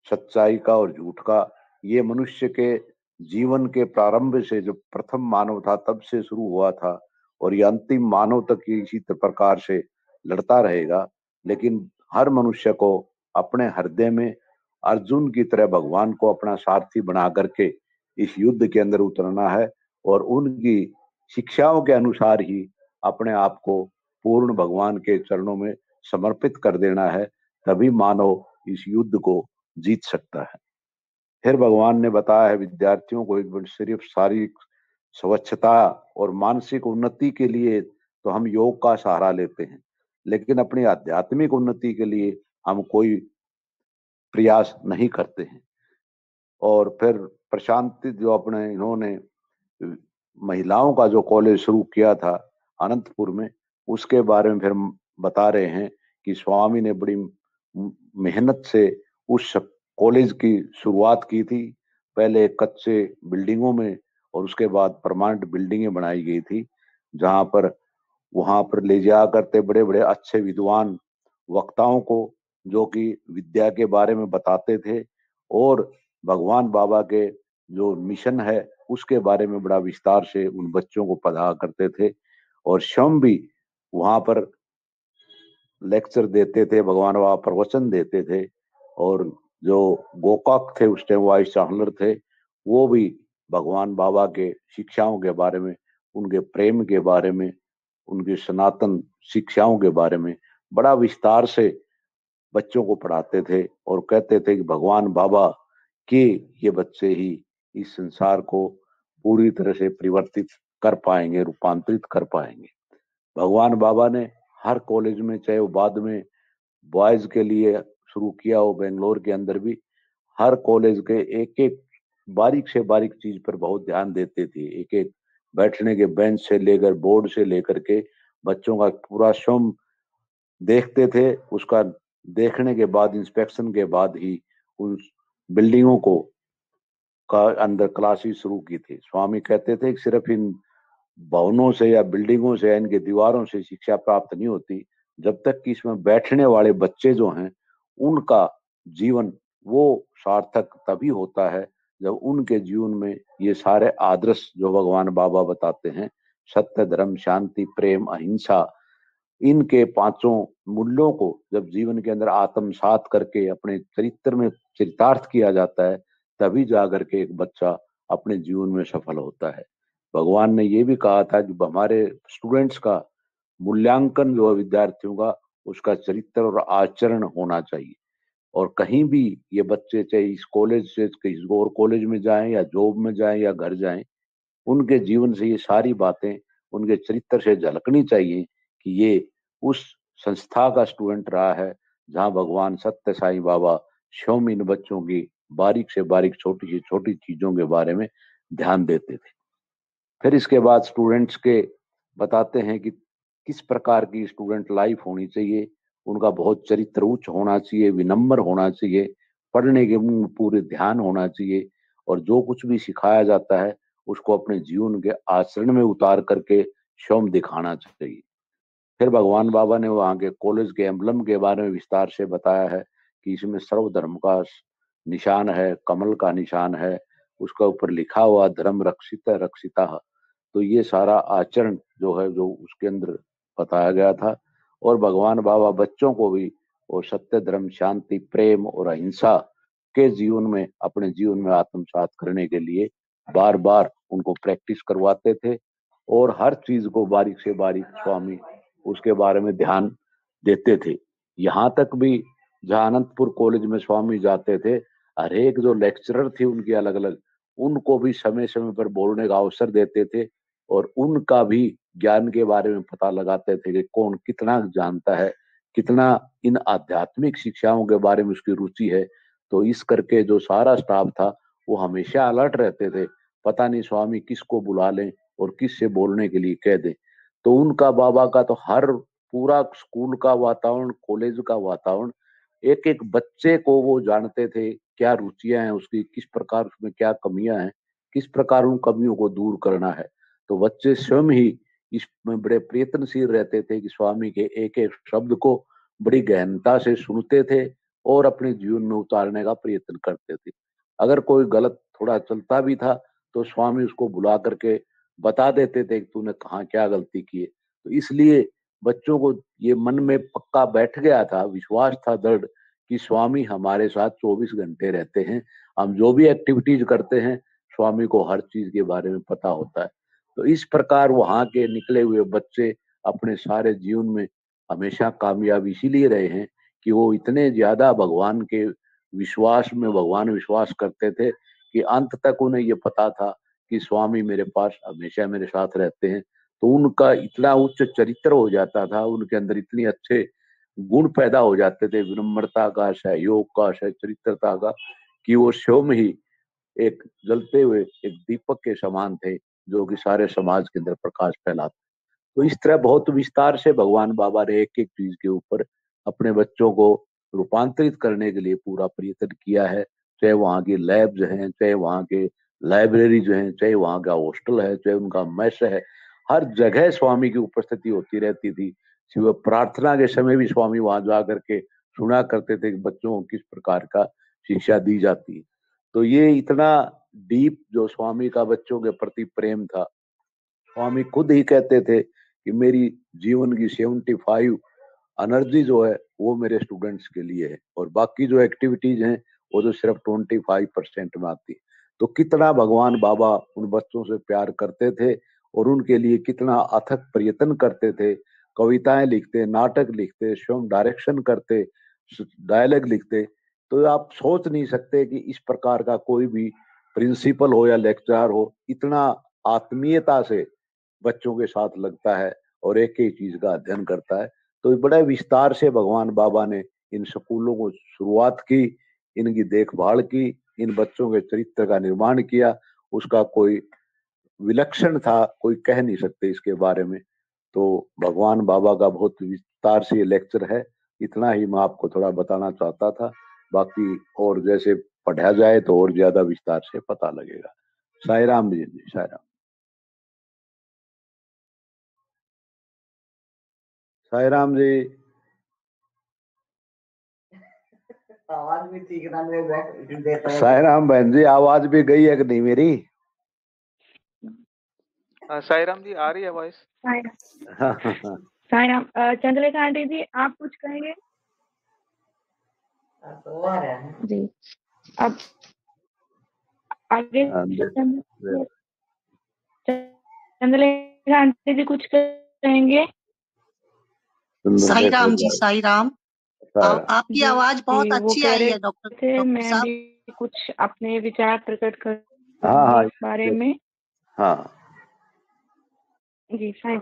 सच्चाई का और झूठ का, ये मनुष्य के जीवन के प्रारंभ से जो प्रथम मानव था तब से शुरू हुआ था और ये अंतिम मानव तक इसी प्रकार से लड़ता रहेगा। लेकिन हर मनुष्य को अपने हृदय में अर्जुन की तरह भगवान को अपना सारथी बना करके इस युद्ध के अंदर उतरना है और उनकी शिक्षाओं के अनुसार ही अपने आप को पूर्ण भगवान के चरणों में समर्पित कर देना है, तभी मानव इस युद्ध को जीत सकता है। फिर भगवान ने बताया है विद्यार्थियों को एक सिर्फ शारीरिक स्वच्छता और मानसिक उन्नति के लिए तो हम योग का सहारा लेते हैं, लेकिन अपनी आध्यात्मिक उन्नति के लिए हम कोई प्रयास नहीं करते हैं। और फिर प्रशांति जो अपने इन्होंने महिलाओं का जो कॉलेज शुरू किया था अनंतपुर में, उसके बारे में फिर बता रहे हैं कि स्वामी ने बड़ी मेहनत से उस कॉलेज की शुरुआत की थी। पहले कच्चे बिल्डिंगों में और उसके बाद परमानेंट बिल्डिंगें बनाई गई थी, जहां पर वहां पर ले जा करते बड़े बड़े अच्छे विद्वान वक्ताओं को जो कि विद्या के बारे में बताते थे और भगवान बाबा के जो मिशन है उसके बारे में बड़ा विस्तार से उन बच्चों को पढ़ा करते थे। और स्वयं भी वहां पर लेक्चर देते थे, भगवान बाबा प्रवचन देते थे। और जो गोकाक थे उस टाइम वाइस चांसलर थे, वो भी भगवान बाबा के शिक्षाओं के बारे में, उनके प्रेम के बारे में, उनकी सनातन शिक्षाओं के बारे में बड़ा विस्तार से बच्चों को पढ़ाते थे और कहते थे कि भगवान बाबा के ये बच्चे ही इस संसार को पूरी तरह से परिवर्तित कर पाएंगे, रूपांतरित कर पाएंगे। भगवान बाबा ने हर कॉलेज में, चाहे वो बाद में बॉयज के लिए शुरू किया हो, बेंगलोर के अंदर भी हर कॉलेज के एक एक बारीक से बारीक चीज पर बहुत ध्यान देते थे। एक एक बैठने के बेंच से लेकर, बोर्ड से लेकर के बच्चों का पूरा श्रम देखते थे। उसका देखने के बाद, इंस्पेक्शन के बाद ही उन बिल्डिंगों को का अंदर क्लासेस शुरू की थी। स्वामी कहते थे कि सिर्फ इन भवनों से या बिल्डिंगों से या इनके दीवारों से शिक्षा प्राप्त नहीं होती, जब तक कि इसमें बैठने वाले बच्चे जो हैं उनका जीवन वो सार्थक तभी होता है जब उनके जीवन में ये सारे आदर्श जो भगवान बाबा बताते हैं, सत्य, धर्म, शांति, प्रेम, अहिंसा, इनके पांचों मूल्यों को जब जीवन के अंदर आत्मसात करके अपने चरित्र में चरितार्थ किया जाता है, तभी जाकर के एक बच्चा अपने जीवन में सफल होता है। भगवान ने ये भी कहा था कि हमारे स्टूडेंट्स का मूल्यांकन जो है विद्यार्थियों का, उसका चरित्र और आचरण होना चाहिए। और कहीं भी ये बच्चे, चाहे इस कॉलेज से किसी और कॉलेज में जाएं या जॉब में जाएं या घर जाएं, उनके जीवन से ये सारी बातें उनके चरित्र से झलकनी चाहिए कि ये उस संस्था का स्टूडेंट रहा है जहां भगवान सत्य साईं बाबा स्वयं इन बच्चों की बारीक से बारीक छोटी से छोटी चीजों के बारे में ध्यान देते थे। फिर इसके बाद स्टूडेंट्स के बताते हैं कि किस प्रकार की स्टूडेंट लाइफ होनी चाहिए। उनका बहुत चरित्र उच्च होना चाहिए, विनम्र होना चाहिए, पढ़ने के पूरे ध्यान होना चाहिए, और जो कुछ भी सिखाया जाता है उसको अपने जीवन के आचरण में उतार करके स्वयं दिखाना चाहिए। फिर भगवान बाबा ने वहाँ के कॉलेज के एम्बलम के बारे में विस्तार से बताया है कि इसमें सर्वधर्म का निशान है, कमल का निशान है, उसका ऊपर लिखा हुआ धर्म रक्षित रक्षिता। तो ये सारा आचरण जो है जो उसके अंदर बताया गया था। और भगवान बाबा बच्चों को भी और सत्य, धर्म, शांति, प्रेम और अहिंसा के जीवन में, अपने जीवन में आत्मसात करने के लिए बार बार उनको प्रैक्टिस करवाते थे। और हर चीज को बारीक से बारीक स्वामी उसके बारे में ध्यान देते थे। यहाँ तक भी जहाँ अनंतपुर कॉलेज में स्वामी जाते थे, हर एक जो लेक्चरर थे उनके अलग अलग, उनको भी समय समय पर बोलने का अवसर देते थे और उनका भी ज्ञान के बारे में पता लगाते थे कि कौन कितना जानता है, कितना इन आध्यात्मिक शिक्षाओं के बारे में उसकी रुचि है। तो इस करके जो सारा स्टाफ था वो हमेशा अलर्ट रहते थे, पता नहीं स्वामी किसको बुला लें और किससे बोलने के लिए कह दें। तो उनका बाबा का तो हर पूरा स्कूल का वातावरण, कॉलेज का वातावरण, एक एक बच्चे को वो जानते थे, क्या रुचियां हैं उसकी, किस प्रकार उसमें क्या कमियां हैं, किस प्रकार उन कमियों को दूर करना है। तो बच्चे स्वयं ही इसमें बड़े प्रयत्नशील रहते थे कि स्वामी के एक एक शब्द को बड़ी गहनता से सुनते थे और अपने जीवन में उतारने का प्रयत्न करते थे। अगर कोई गलत थोड़ा चलता भी था तो स्वामी उसको बुला करके बता देते थे कि तूने कहाँ क्या गलती की है। तो इसलिए बच्चों को ये मन में पक्का बैठ गया था, विश्वास था दृढ़ कि स्वामी हमारे साथ 24 घंटे रहते हैं। हम जो भी एक्टिविटीज करते हैं स्वामी को हर चीज के बारे में पता होता है। तो इस प्रकार वहां के निकले हुए बच्चे अपने सारे जीवन में हमेशा कामयाब इसीलिए रहे हैं कि वो इतने ज्यादा भगवान के विश्वास में भगवान विश्वास करते थे कि अंत तक उन्हें ये पता था कि स्वामी मेरे पास हमेशा मेरे साथ रहते हैं। तो उनका इतना उच्च चरित्र हो जाता था, उनके अंदर इतने अच्छे गुण पैदा हो जाते थे, विनम्रता का, सहयोग का, चरित्रता का, कि वो स्वयं ही एक जलते हुए एक दीपक के समान थे जो कि सारे समाज के अंदर प्रकाश फैलाते। तो इस तरह बहुत विस्तार से भगवान बाबा ने एक एक चीज के ऊपर अपने बच्चों को रूपांतरित करने के लिए पूरा प्रयत्न किया है। चाहे वहाँ की लैब्स हैं, चाहे वहाँ के लाइब्रेरी जो है, चाहे वहाँ का हॉस्टल है, चाहे उनका मेस है, हर जगह स्वामी की उपस्थिति होती रहती थी। सिर्फ प्रार्थना के समय भी स्वामी वहां जा करके सुना करते थे कि बच्चों को किस प्रकार का शिक्षा दी जाती है। तो ये इतना डीप जो स्वामी का बच्चों के प्रति प्रेम था, स्वामी खुद ही कहते थे कि मेरी जीवन की 75 एनर्जी जो है वो मेरे स्टूडेंट्स के लिए है और बाकी जो एक्टिविटीज हैं वो तो सिर्फ 25% में आती है। तो कितना भगवान बाबा उन बच्चों से प्यार करते थे और उनके लिए कितना अथक प्रयत्न करते थे। कविताएं लिखते, नाटक लिखते, स्वयं डायरेक्शन करते, डायलॉग लिखते। तो आप सोच नहीं सकते कि इस प्रकार का कोई भी प्रिंसिपल हो या लेक्चरर हो, इतना आत्मीयता से बच्चों के साथ लगता है और एक ही चीज का अध्ययन करता है। तो बड़े विस्तार से भगवान बाबा ने इन स्कूलों को शुरुआत की, इनकी देखभाल की, इन बच्चों के चरित्र का निर्माण किया। उसका कोई विलक्षण था, कोई कह नहीं सकते इसके बारे में। तो भगवान बाबा का बहुत विस्तार से लेक्चर है, इतना ही मैं आपको थोड़ा बताना चाहता था। बाकी और जैसे पढ़ा जाए तो और ज्यादा विस्तार से पता लगेगा। साई राम जी, साई राम, साई राम जी। आवाज भी ठीक ना मेरे साई राम बहन जी, आवाज भी गई है कि नहीं मेरी? साई राम जी, आ रही है वॉइस? साई राम। चंद्रलेखा आंटी जी, आप कुछ कहेंगे? जी, अब आगे चंद्रलेखा आंटी जी कुछ कहेंगे? साई राम जी, साई राम। आपकी आवाज बहुत अच्छी आई है डॉक्टर मैं साहब। भी कुछ अपने विचार प्रकट कर इस बारे में। हाँ जी साई।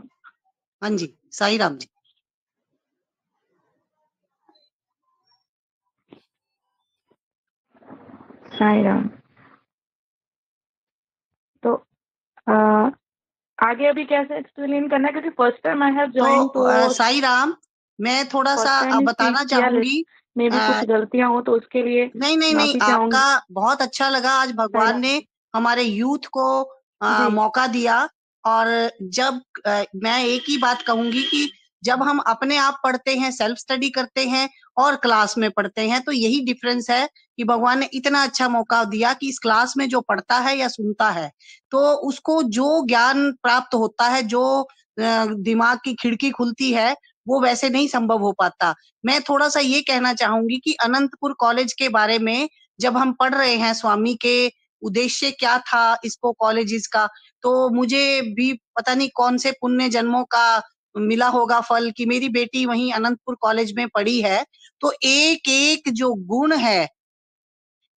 हाँ जी, साई राम जी। साई राम। तो आगे अभी कैसे एक्सप्लेन करना है, क्योंकि first time I have join. तो साई राम, मैं थोड़ा सा बताना चाहूंगी। मे भी कुछ गलतियां हो तो उसके लिए नहीं, आपका बहुत अच्छा लगा। आज भगवान ने हमारे यूथ को मौका दिया। और जब मैं एक ही बात कहूंगी कि जब हम अपने आप पढ़ते हैं, सेल्फ स्टडी करते हैं और क्लास में पढ़ते हैं, तो यही डिफरेंस है कि भगवान ने इतना अच्छा मौका दिया कि इस क्लास में जो पढ़ता है या सुनता है, तो उसको जो ज्ञान प्राप्त होता है, जो दिमाग की खिड़की खुलती है, वो वैसे नहीं संभव हो पाता। मैं थोड़ा सा ये कहना चाहूंगी कि अनंतपुर कॉलेज के बारे में जब हम पढ़ रहे हैं, स्वामी के उद्देश्य क्या था इसको कॉलेजेस का, तो मुझे भी पता नहीं कौन से पुण्य जन्मों का मिला होगा फल कि मेरी बेटी वहीं अनंतपुर कॉलेज में पढ़ी है। तो एक एक जो गुण है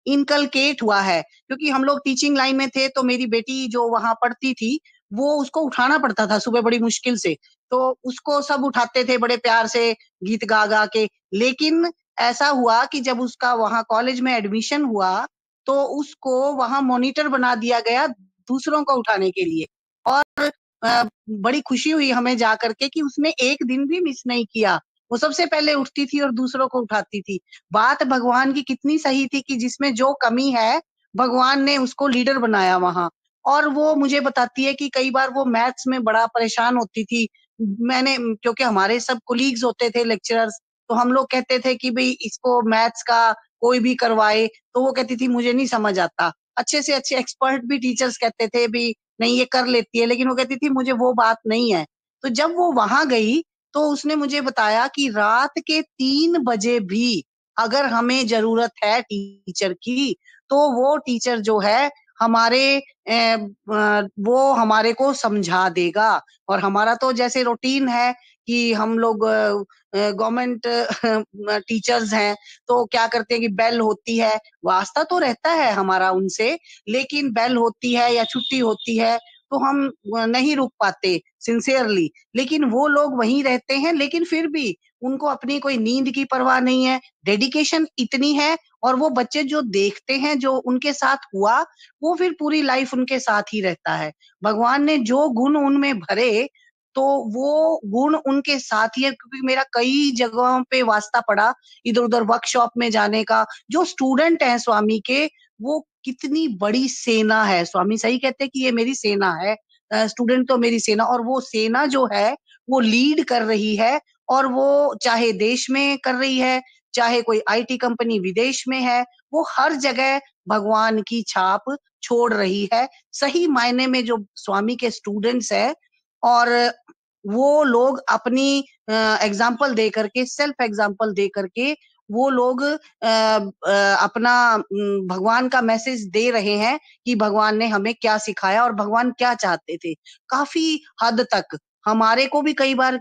इनकलकेट हुआ है, क्योंकि हम लोग टीचिंग लाइन में थे, तो मेरी बेटी जो वहां पढ़ती थी, वो उसको उठाना पड़ता था सुबह बड़ी मुश्किल से। तो उसको सब उठाते थे बड़े प्यार से, गीत गा गा के। लेकिन ऐसा हुआ कि जब उसका वहां कॉलेज में एडमिशन हुआ, तो उसको वहां मॉनिटर बना दिया गया दूसरों को उठाने के लिए। और बड़ी खुशी हुई हमें जा करके कि उसने एक दिन भी मिस नहीं किया। वो सबसे पहले उठती थी और दूसरों को उठाती थी। बात भगवान की कितनी सही थी कि जिसमें जो कमी है, भगवान ने उसको लीडर बनाया वहां। और वो मुझे बताती है कि कई बार वो मैथ्स में बड़ा परेशान होती थी। क्योंकि हमारे सब कोलीग्स होते थे लेक्चरर्स, तो हम लोग कहते थे कि भाई इसको मैथ्स का कोई भी करवाए, तो वो कहती थी मुझे नहीं समझ आता। अच्छे से अच्छे एक्सपर्ट भी टीचर्स कहते थे भी नहीं ये कर लेती है, लेकिन वो कहती थी मुझे वो बात नहीं है। तो जब वो वहां गई, तो उसने मुझे बताया कि रात के 3 बजे भी अगर हमें जरूरत है टीचर की, तो वो टीचर जो है वो हमारे को समझा देगा। और हमारा तो जैसे रूटीन है कि हम लोग गवर्नमेंट टीचर्स हैं, तो क्या करते हैं कि बेल होती है, वास्ता तो रहता है हमारा उनसे, लेकिन बेल होती है या छुट्टी होती है तो हम नहीं रुक पाते सिंसियरली। लेकिन वो लोग वहीं रहते हैं, लेकिन फिर भी उनको अपनी कोई नींद की परवाह नहीं है, डेडिकेशन इतनी है। और वो बच्चे जो देखते हैं, जो उनके साथ हुआ, वो फिर पूरी लाइफ उनके साथ ही रहता है। भगवान ने जो गुण उनमें भरे, तो वो गुण उनके साथ ही है। क्योंकि मेरा कई जगहों पे वास्ता पड़ा इधर-उधर वर्कशॉप में जाने का। जो स्टूडेंट हैं स्वामी के, वो कितनी बड़ी सेना है। स्वामी सही कहते हैं कि ये मेरी सेना है, स्टूडेंट तो मेरी सेना। और वो सेना जो है, वो लीड कर रही है, और वो चाहे देश में कर रही है, चाहे कोई आईटी कंपनी विदेश में है, वो हर जगह भगवान की छाप छोड़ रही है। सही मायने में जो स्वामी के स्टूडेंट्स हैं, और वो लोग अपनी एग्जाम्पल दे करके, सेल्फ एग्जाम्पल दे करके, वो लोग अपना भगवान का मैसेज दे रहे हैं कि भगवान ने हमें क्या सिखाया और भगवान क्या चाहते थे। काफी हद तक हमारे को भी कई बार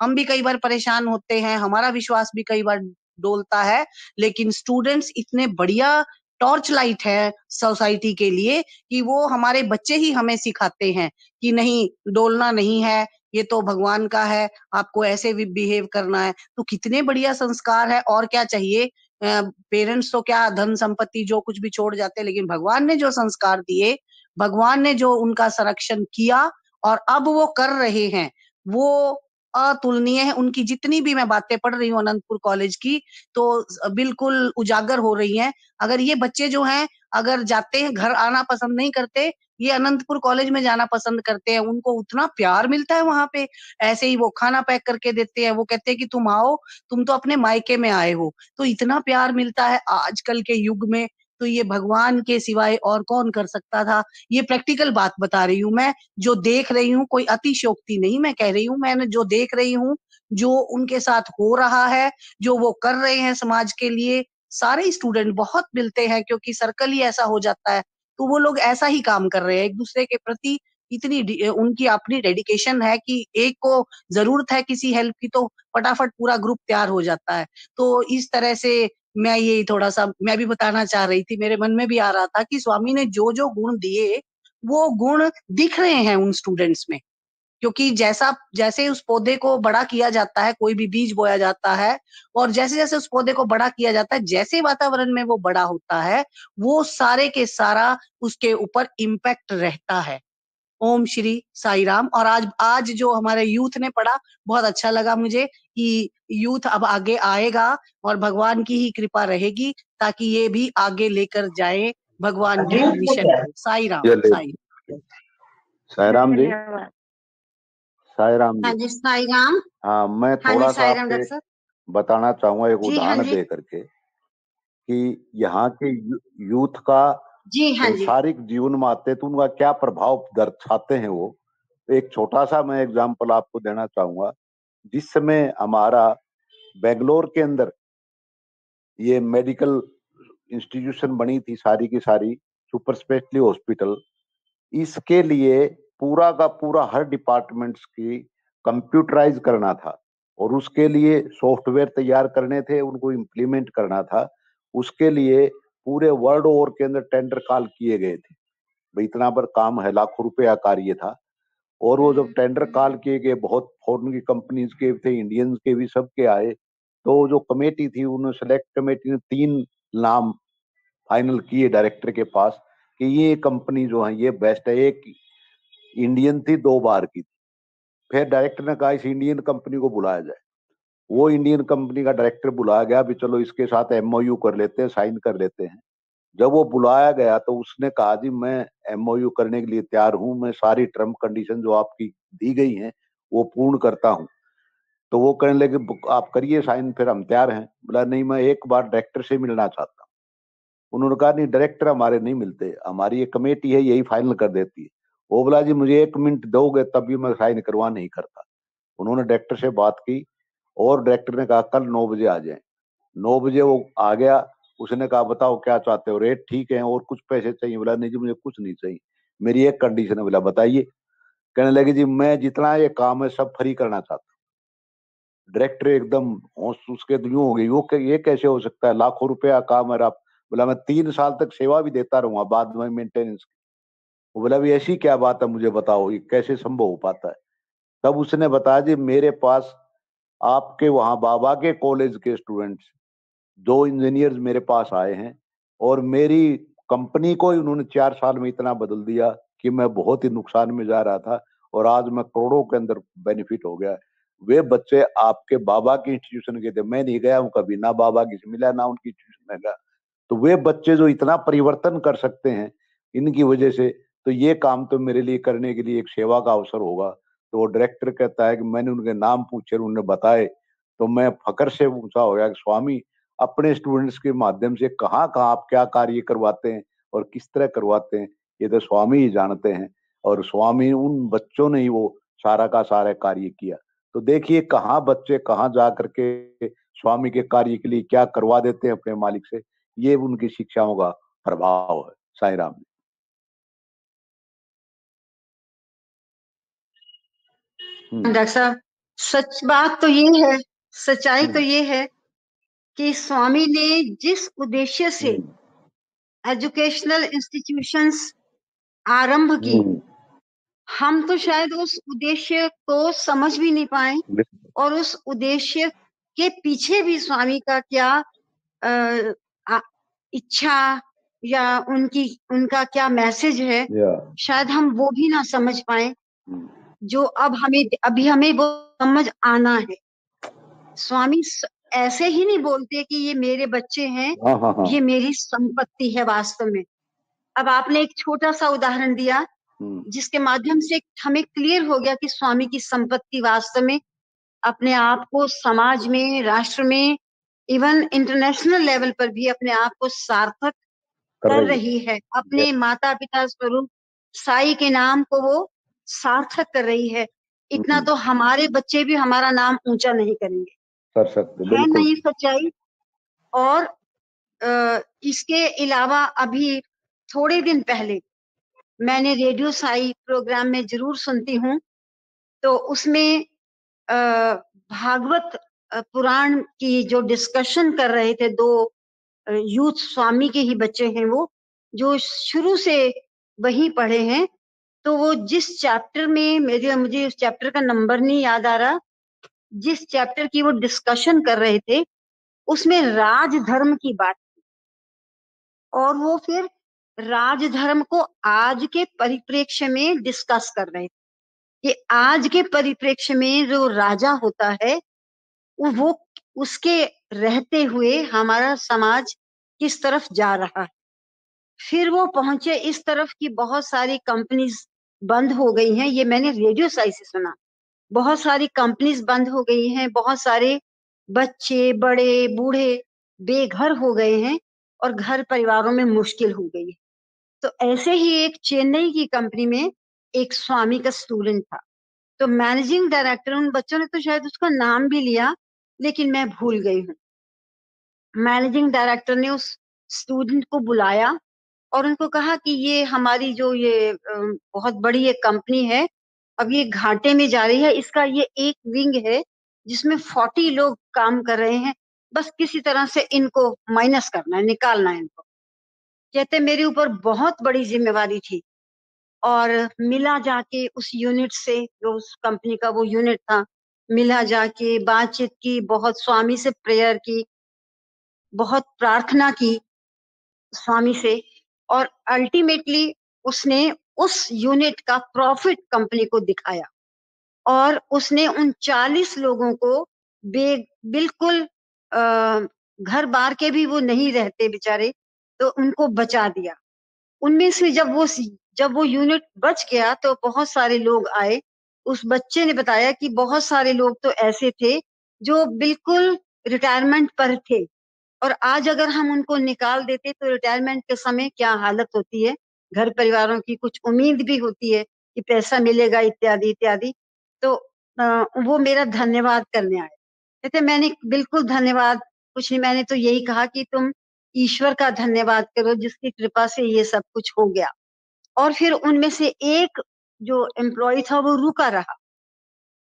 हम भी कई बार परेशान होते हैं, हमारा विश्वास भी कई बार डोलता है, लेकिन स्टूडेंट्स इतने बढ़िया टॉर्च लाइट है सोसाइटी के लिए, कि वो हमारे बच्चे ही हमें सिखाते हैं कि नहीं, डोलना नहीं है, ये तो भगवान का है, आपको ऐसे भी बिहेव करना है। तो कितने बढ़िया संस्कार है, और क्या चाहिए। पेरेंट्स तो क्या धन संपत्ति जो कुछ भी छोड़ जाते हैं, लेकिन भगवान ने जो संस्कार दिए, भगवान ने जो उनका संरक्षण किया और अब वो कर रहे हैं, वो अतुलनीय है। उनकी जितनी भी मैं बातें पढ़ रही हूँ अनंतपुर कॉलेज की, तो बिल्कुल उजागर हो रही हैं। अगर ये बच्चे जो हैं, अगर जाते हैं, घर आना पसंद नहीं करते, ये अनंतपुर कॉलेज में जाना पसंद करते हैं। उनको उतना प्यार मिलता है वहां पे, ऐसे ही वो खाना पैक करके देते हैं। वो कहते हैं कि तुम आओ, तुम तो अपने मायके में आए हो। तो इतना प्यार मिलता है आजकल के युग में, तो ये भगवान के सिवाय और कौन कर सकता था। ये प्रैक्टिकल बात बता रही हूँ मैं, जो देख रही हूँ, कोई अतिशयोक्ति नहीं मैं कह रही हूँ। मैंने जो देख रही हूँ, जो उनके साथ हो रहा है, जो वो कर रहे हैं समाज के लिए, सारे स्टूडेंट बहुत मिलते हैं, क्योंकि सर्कल ही ऐसा हो जाता है। तो वो लोग ऐसा ही काम कर रहे हैं, एक दूसरे के प्रति इतनी उनकी अपनी डेडिकेशन है कि एक को जरूरत है किसी हेल्प की, तो फटाफट पूरा ग्रुप तैयार हो जाता है। तो इस तरह से मैं ये थोड़ा सा मैं भी बताना चाह रही थी, मेरे मन में भी आ रहा था कि स्वामी ने जो जो गुण दिए, वो गुण दिख रहे हैं उन स्टूडेंट्स में। क्योंकि जैसे उस पौधे को बड़ा किया जाता है, कोई भी बीज बोया जाता है, और जैसे जैसे उस पौधे को बड़ा किया जाता है, जैसे वातावरण में वो बड़ा होता है, वो सारे के सारा उसके ऊपर इम्पैक्ट रहता है। ओम श्री साई राम। और आज आज जो हमारे यूथ ने पढ़ा, बहुत अच्छा लगा मुझे कि यूथ अब आगे आएगा और भगवान की ही कृपा रहेगी, ताकि ये भी आगे लेकर जाए भगवान के मिशन को। साई राम। साई साई राम जी, धन्यवाद। साई राम हाँ जी। जी, साई राम। हाँ, मैं हाँ थोड़ा जी, सा साई राम आपके डॉक्टर साहब। बताना चाहूंगा एक जी हाँ उदाहरण जी। दे करके कि यहाँ के यूथ का जी हाँ जी। संसारिक जीवन में आते तो उनका क्या प्रभाव दर्शाते हैं वो। एक छोटा सा मैं एग्जाम्पल आपको देना चाहूंगा। जिस समय हमारा बेंगलोर के अंदर ये मेडिकल इंस्टीट्यूशन बनी थी सारी की सारी, सुपर स्पेशलिटी हॉस्पिटल, इसके लिए पूरा का पूरा हर डिपार्टमेंट्स की कंप्यूटराइज करना था और उसके लिए सॉफ्टवेयर तैयार करने थे, उनको इम्प्लीमेंट करना था। उसके लिए पूरे वर्ल्ड ओवर के अंदर टेंडर कॉल किए गए थे। भाई इतना बड़ा काम है, लाखों रुपए का कार्य था। और वो जब टेंडर कॉल किए गए, बहुत फॉरेन की कंपनीज के थे, इंडियंस के भी, सबके आए। तो जो कमेटी थी, उन्होंने सेलेक्ट कमेटी ने 3 नाम फाइनल किए डायरेक्टर के पास कि ये कंपनी जो है ये बेस्ट है। एक इंडियन थी, 2 बार की थी। फिर डायरेक्टर ने कहा इस इंडियन कंपनी को बुलाया जाए। वो इंडियन कंपनी का डायरेक्टर बुलाया गया, भी चलो इसके साथ एमओयू कर लेते हैं, साइन कर लेते हैं। जब वो बुलाया गया तो उसने कहा जी मैं एमओयू करने के लिए तैयार हूं, मैं सारी टर्म कंडीशन जो आपकी दी गई हैं वो पूर्ण करता हूं। तो वो कहने लगे आप करिए साइन, फिर हम तैयार हैं। बोला नहीं, मैं एक बार डायरेक्टर से मिलना चाहता हूँ। उन्होंने कहा नहीं, डायरेक्टर हमारे नहीं मिलते, हमारी ये कमेटी है यही फाइनल कर देती है। वो बोला जी मुझे 1 मिनट दोगे तभी मैं साइन करवा नहीं करता। उन्होंने डायरेक्टर से बात की और डायरेक्टर ने कहा कल 9 बजे आ जाए। 9 बजे वो आ गया। उसने कहा बताओ क्या चाहते हो, रेट ठीक है और कुछ पैसे चाहिए? बोला नहीं जी मुझे कुछ नहीं चाहिए, मेरी एक कंडीशन है। बोला बताइए। कहने लगे जी मैं जितना ये काम है सब फ्री करना चाहता हूँ। डायरेक्टर एकदम होश उसके तो यूं हो गई, वो ये कैसे हो सकता है, लाखों रुपए का काम है आप। बोला मैं 3 साल तक सेवा भी देता रहूंगा बाद में मेंटेनेंस की। वो बोला भी ऐसी क्या बात है, मुझे बताओ ये कैसे संभव हो पाता है। तब उसने बताया जी मेरे पास आपके वहां बाबा के कॉलेज के स्टूडेंट्स 2 इंजीनियर्स मेरे पास आए हैं और मेरी कंपनी को ही उन्होंने 4 साल में इतना बदल दिया कि मैं बहुत ही नुकसान में जा रहा था और आज मैं करोड़ों के अंदर बेनिफिट हो गया। वे बच्चे आपके बाबा के इंस्टीट्यूशन के थे, मैं नहीं गया हूं कभी, ना बाबा की से मिला ना उनकी इंस्टीट्यूशन में गया। तो वे बच्चे जो इतना परिवर्तन कर सकते हैं इनकी वजह से, तो ये काम तो मेरे लिए करने के लिए एक सेवा का अवसर होगा। तो वो डायरेक्टर कहता है कि मैंने उनके नाम पूछे, उन्होंने बताए, तो मैं फकर से ऊंचा हो गया कि स्वामी अपने स्टूडेंट्स के माध्यम से कहाँ कहाँ आप क्या कार्य करवाते हैं और किस तरह करवाते हैं, ये तो स्वामी ही जानते हैं। और स्वामी उन बच्चों ने ही वो सारा का सारा कार्य किया। तो देखिए कहाँ बच्चे कहाँ जा करके स्वामी के कार्य के लिए क्या करवा देते हैं अपने मालिक से, ये उनकी शिक्षाओं का प्रभाव है। साई राम। डॉक्टर साहब, सच बात तो ये है, सच्चाई तो ये है कि स्वामी ने जिस उद्देश्य से एजुकेशनल इंस्टीट्यूशंस आरंभ की, हम तो शायद उस उद्देश्य को समझ भी नहीं पाए और उस उद्देश्य के पीछे भी स्वामी का क्या इच्छा या उनका क्या मैसेज है, शायद हम वो भी ना समझ पाए, जो अब हमें वो समझ आना है। स्वामी ऐसे ही नहीं बोलते कि ये मेरे बच्चे हैं, ये मेरी संपत्ति है वास्तव में। अब आपने एक छोटा सा उदाहरण दिया जिसके माध्यम से हमें क्लियर हो गया कि स्वामी की संपत्ति वास्तव में अपने आप को समाज में, राष्ट्र में, इवन इंटरनेशनल लेवल पर भी अपने आप को सार्थक कर रही है। अपने माता पिता स्वरूप साई के नाम को वो सार्थक कर रही है। इतना तो हमारे बच्चे भी हमारा नाम ऊंचा नहीं करेंगे, कर सकते है ना ये सच्चाई। और इसके अलावा अभी थोड़े दिन पहले मैंने रेडियो साई प्रोग्राम में जरूर सुनती हूँ, तो उसमें भागवत पुराण की जो डिस्कशन कर रहे थे, दो यूथ स्वामी के ही बच्चे हैं वो, जो शुरू से वही पढ़े हैं, तो वो जिस चैप्टर में मुझे उस चैप्टर का नंबर नहीं याद आ रहा, जिस चैप्टर की वो डिस्कशन कर रहे थे उसमें राजधर्म की बात थी, और वो फिर राजधर्म को आज के परिप्रेक्ष्य में डिस्कस कर रहे थे कि आज के परिप्रेक्ष्य में जो राजा होता है वो उसके रहते हुए हमारा समाज किस तरफ जा रहा है। फिर वो पहुंचे इस तरफ की बहुत सारी कंपनीज बंद हो गई हैं, ये मैंने रेडियो साई से सुना। बहुत सारी कंपनीज बंद हो गई हैं, बहुत सारे बच्चे बड़े बूढ़े बेघर हो गए हैं और घर परिवारों में मुश्किल हो गई है। तो ऐसे ही एक चेन्नई की कंपनी में एक स्वामी का स्टूडेंट था, तो मैनेजिंग डायरेक्टर, उन बच्चों ने तो शायद उसका नाम भी लिया लेकिन मैं भूल गई हूँ। मैनेजिंग डायरेक्टर ने उस स्टूडेंट को बुलाया और उनको कहा कि ये हमारी जो ये बहुत बड़ी ये कंपनी है, अब ये घाटे में जा रही है, इसका ये एक विंग है जिसमें 40 लोग काम कर रहे हैं, बस किसी तरह से इनको माइनस करना है, निकालना है इनको। कहते मेरे ऊपर बहुत बड़ी जिम्मेवारी थी और मिला जाके उस यूनिट से, जो उस कंपनी का वो यूनिट था, मिला जाके बातचीत की, बहुत स्वामी से प्रेयर की, बहुत प्रार्थना की स्वामी से, और अल्टीमेटली उसने उस यूनिट का प्रॉफिट कंपनी को दिखाया और उसने उन 40 लोगों को बिल्कुल घर बार के भी वो नहीं रहते बेचारे, तो उनको बचा दिया। उनमें से जब वो यूनिट बच गया तो बहुत सारे लोग आए। उस बच्चे ने बताया कि बहुत सारे लोग तो ऐसे थे जो बिल्कुल रिटायरमेंट पर थे, और आज अगर हम उनको निकाल देते तो रिटायरमेंट के समय क्या हालत होती है, घर परिवारों की कुछ उम्मीद भी होती है कि पैसा मिलेगा इत्यादि इत्यादि। तो वो मेरा धन्यवाद करने आए। कहते मैंने बिल्कुल धन्यवाद कुछ नहीं, मैंने तो यही कहा कि तुम ईश्वर का धन्यवाद करो जिसकी कृपा से ये सब कुछ हो गया। और फिर उनमें से एक जो एम्प्लॉय था वो रुका रहा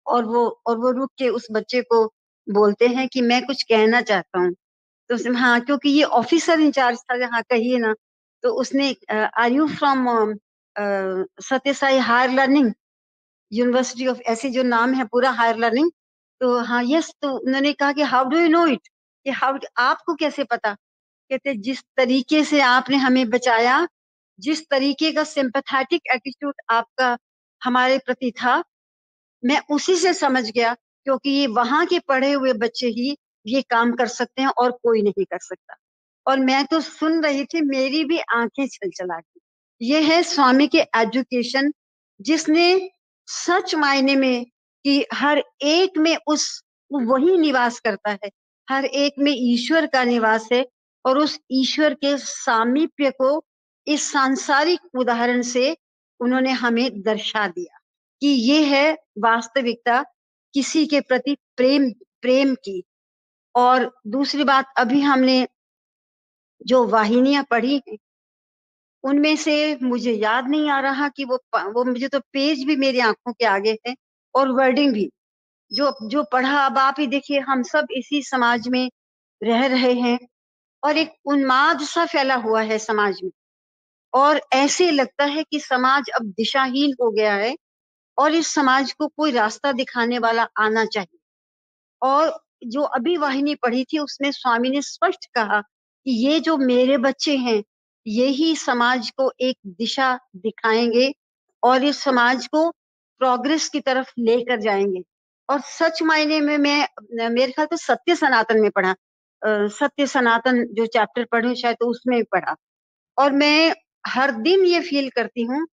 और वो रुक के उस बच्चे को बोलते हैं कि मैं कुछ कहना चाहता हूँ। तो उसने हाँ, क्योंकि ये ऑफिसर इंचार्ज था, हाँ कहिए ना। तो उसने are you from Satya Sai higher learning university of, ऐसे जो नाम है पूरा हायर लर्निंग, तो हाँ यस। तो उन्होंने कहा कि how do you know it, कि हाउ आपको कैसे पता। कहते जिस तरीके से आपने हमें बचाया, जिस तरीके का सिंपैथेटिक एटीट्यूड आपका हमारे प्रति था, मैं उसी से समझ गया, क्योंकि ये वहां के पढ़े हुए बच्चे ही ये काम कर सकते हैं और कोई नहीं कर सकता। और मैं तो सुन रही थी, मेरी भी आंखें छलछला गई। ये है स्वामी के एजुकेशन, जिसने सच मायने में कि हर एक में वही निवास करता है, हर एक में ईश्वर का निवास है, और उस ईश्वर के सामीप्य को इस सांसारिक उदाहरण से उन्होंने हमें दर्शा दिया कि ये है वास्तविकता किसी के प्रति प्रेम की। और दूसरी बात, अभी हमने जो वाहिनियां पढ़ी हैं उनमें से मुझे याद नहीं आ रहा कि वो मुझे तो पेज भी मेरी आंखों के आगे है और वर्डिंग भी जो पढ़ा। अब आप ही देखिए, हम सब इसी समाज में रह रहे हैं, और एक उन्माद सा फैला हुआ है समाज में, और ऐसे लगता है कि समाज अब दिशाहीन हो गया है और इस समाज को कोई रास्ता दिखाने वाला आना चाहिए। और जो अभी वाहिनी पढ़ी थी उसमें स्वामी ने स्पष्ट कहा कि ये जो मेरे बच्चे हैं यही समाज को एक दिशा दिखाएंगे और इस समाज को प्रोग्रेस की तरफ लेकर जाएंगे। और सच मायने में मैं मेरे ख्याल तो सत्य सनातन में पढ़ा, सत्य सनातन जो चैप्टर पढ़े शायद तो उसमें भी पढ़ा। और मैं हर दिन ये फील करती हूँ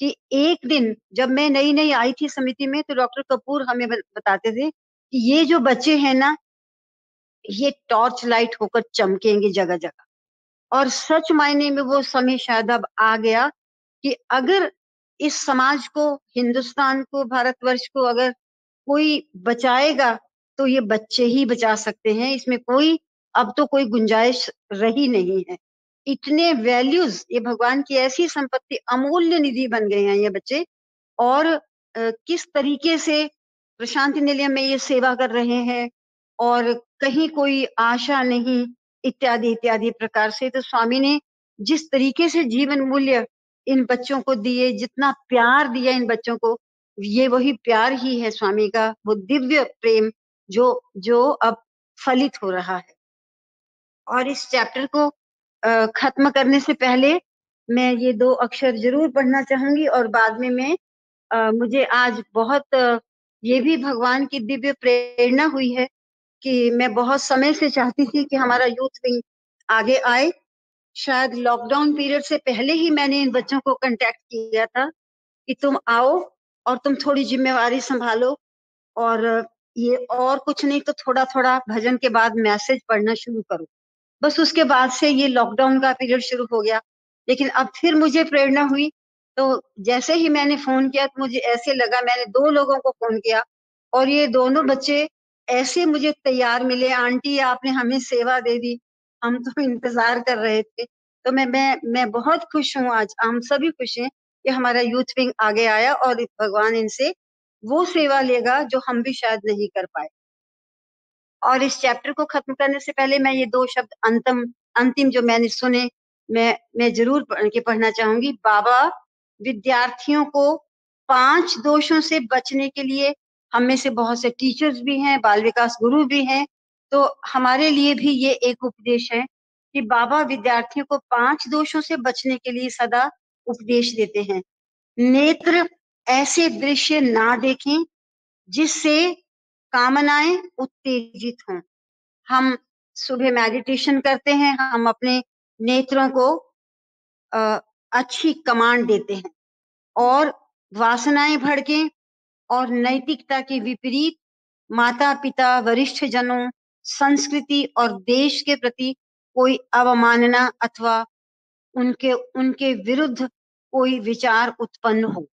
कि एक दिन जब मैं नई नई आई थी समिति में तो डॉक्टर कपूर हमें बताते थे कि ये जो बच्चे हैं ना ये टॉर्च लाइट होकर चमकेंगे जगह जगह। और सच मायने में वो समय शायद अब आ गया कि अगर इस समाज को, हिंदुस्तान को, भारतवर्ष को अगर कोई बचाएगा तो ये बच्चे ही बचा सकते हैं। इसमें कोई अब तो कोई गुंजाइश रही नहीं है। इतने वैल्यूज, ये भगवान की ऐसी संपत्ति, अमूल्य निधि बन गए हैं ये बच्चे। और किस तरीके से प्रशांति निलय में ये सेवा कर रहे हैं और कहीं कोई आशा नहीं, इत्यादि इत्यादि प्रकार से। तो स्वामी ने जिस तरीके से जीवन मूल्य इन बच्चों को दिए, जितना प्यार दिया इन बच्चों को, ये वही प्यार ही है स्वामी का, वो दिव्य प्रेम जो अब फलित हो रहा है। और इस चैप्टर को खत्म करने से पहले मैं ये 2 अक्षर जरूर पढ़ना चाहूंगी। और बाद में मैं मुझे आज बहुत ये भी भगवान की दिव्य प्रेरणा हुई है कि मैं बहुत समय से चाहती थी कि हमारा यूथ विंग आगे आए। शायद लॉकडाउन पीरियड से पहले ही मैंने इन बच्चों को कांटेक्ट किया था कि तुम आओ और तुम थोड़ी जिम्मेवारी संभालो, और ये और कुछ नहीं तो थोड़ा थोड़ा भजन के बाद मैसेज पढ़ना शुरू करो। बस उसके बाद से ये लॉकडाउन का पीरियड शुरू हो गया। लेकिन अब फिर मुझे प्रेरणा हुई, तो जैसे ही मैंने फोन किया तो मुझे ऐसे लगा, मैंने 2 लोगों को फोन किया और ये दोनों बच्चे ऐसे मुझे तैयार मिले, आंटी आपने हमें सेवा दे दी, हम तो इंतजार कर रहे थे। तो मैं बहुत खुश हूँ, आज हम सभी खुश हैं कि हमारा यूथ विंग आगे आया और भगवान इनसे वो सेवा लेगा जो हम भी शायद नहीं कर पाए। और इस चैप्टर को खत्म करने से पहले मैं ये 2 शब्द अंतिम जो मैंने सुने मैं जरूर पढ़ना चाहूंगी। बाबा विद्यार्थियों को 5 दोषों से बचने के लिए, हम में से बहुत से टीचर्स भी हैं, बाल विकास गुरु भी हैं, तो हमारे लिए भी ये एक उपदेश है कि बाबा विद्यार्थियों को 5 दोषों से बचने के लिए सदा उपदेश देते हैं। नेत्र ऐसे दृश्य ना देखें जिससे कामनाएं उत्तेजित हों। हम सुबह मेडिटेशन करते हैं, हम अपने नेत्रों को अच्छी कमांड देते हैं, और वासनाएं भड़कें और नैतिकता के विपरीत माता पिता, वरिष्ठ जनों, संस्कृति और देश के प्रति कोई अवमानना अथवा उनके विरुद्ध कोई विचार उत्पन्न हो।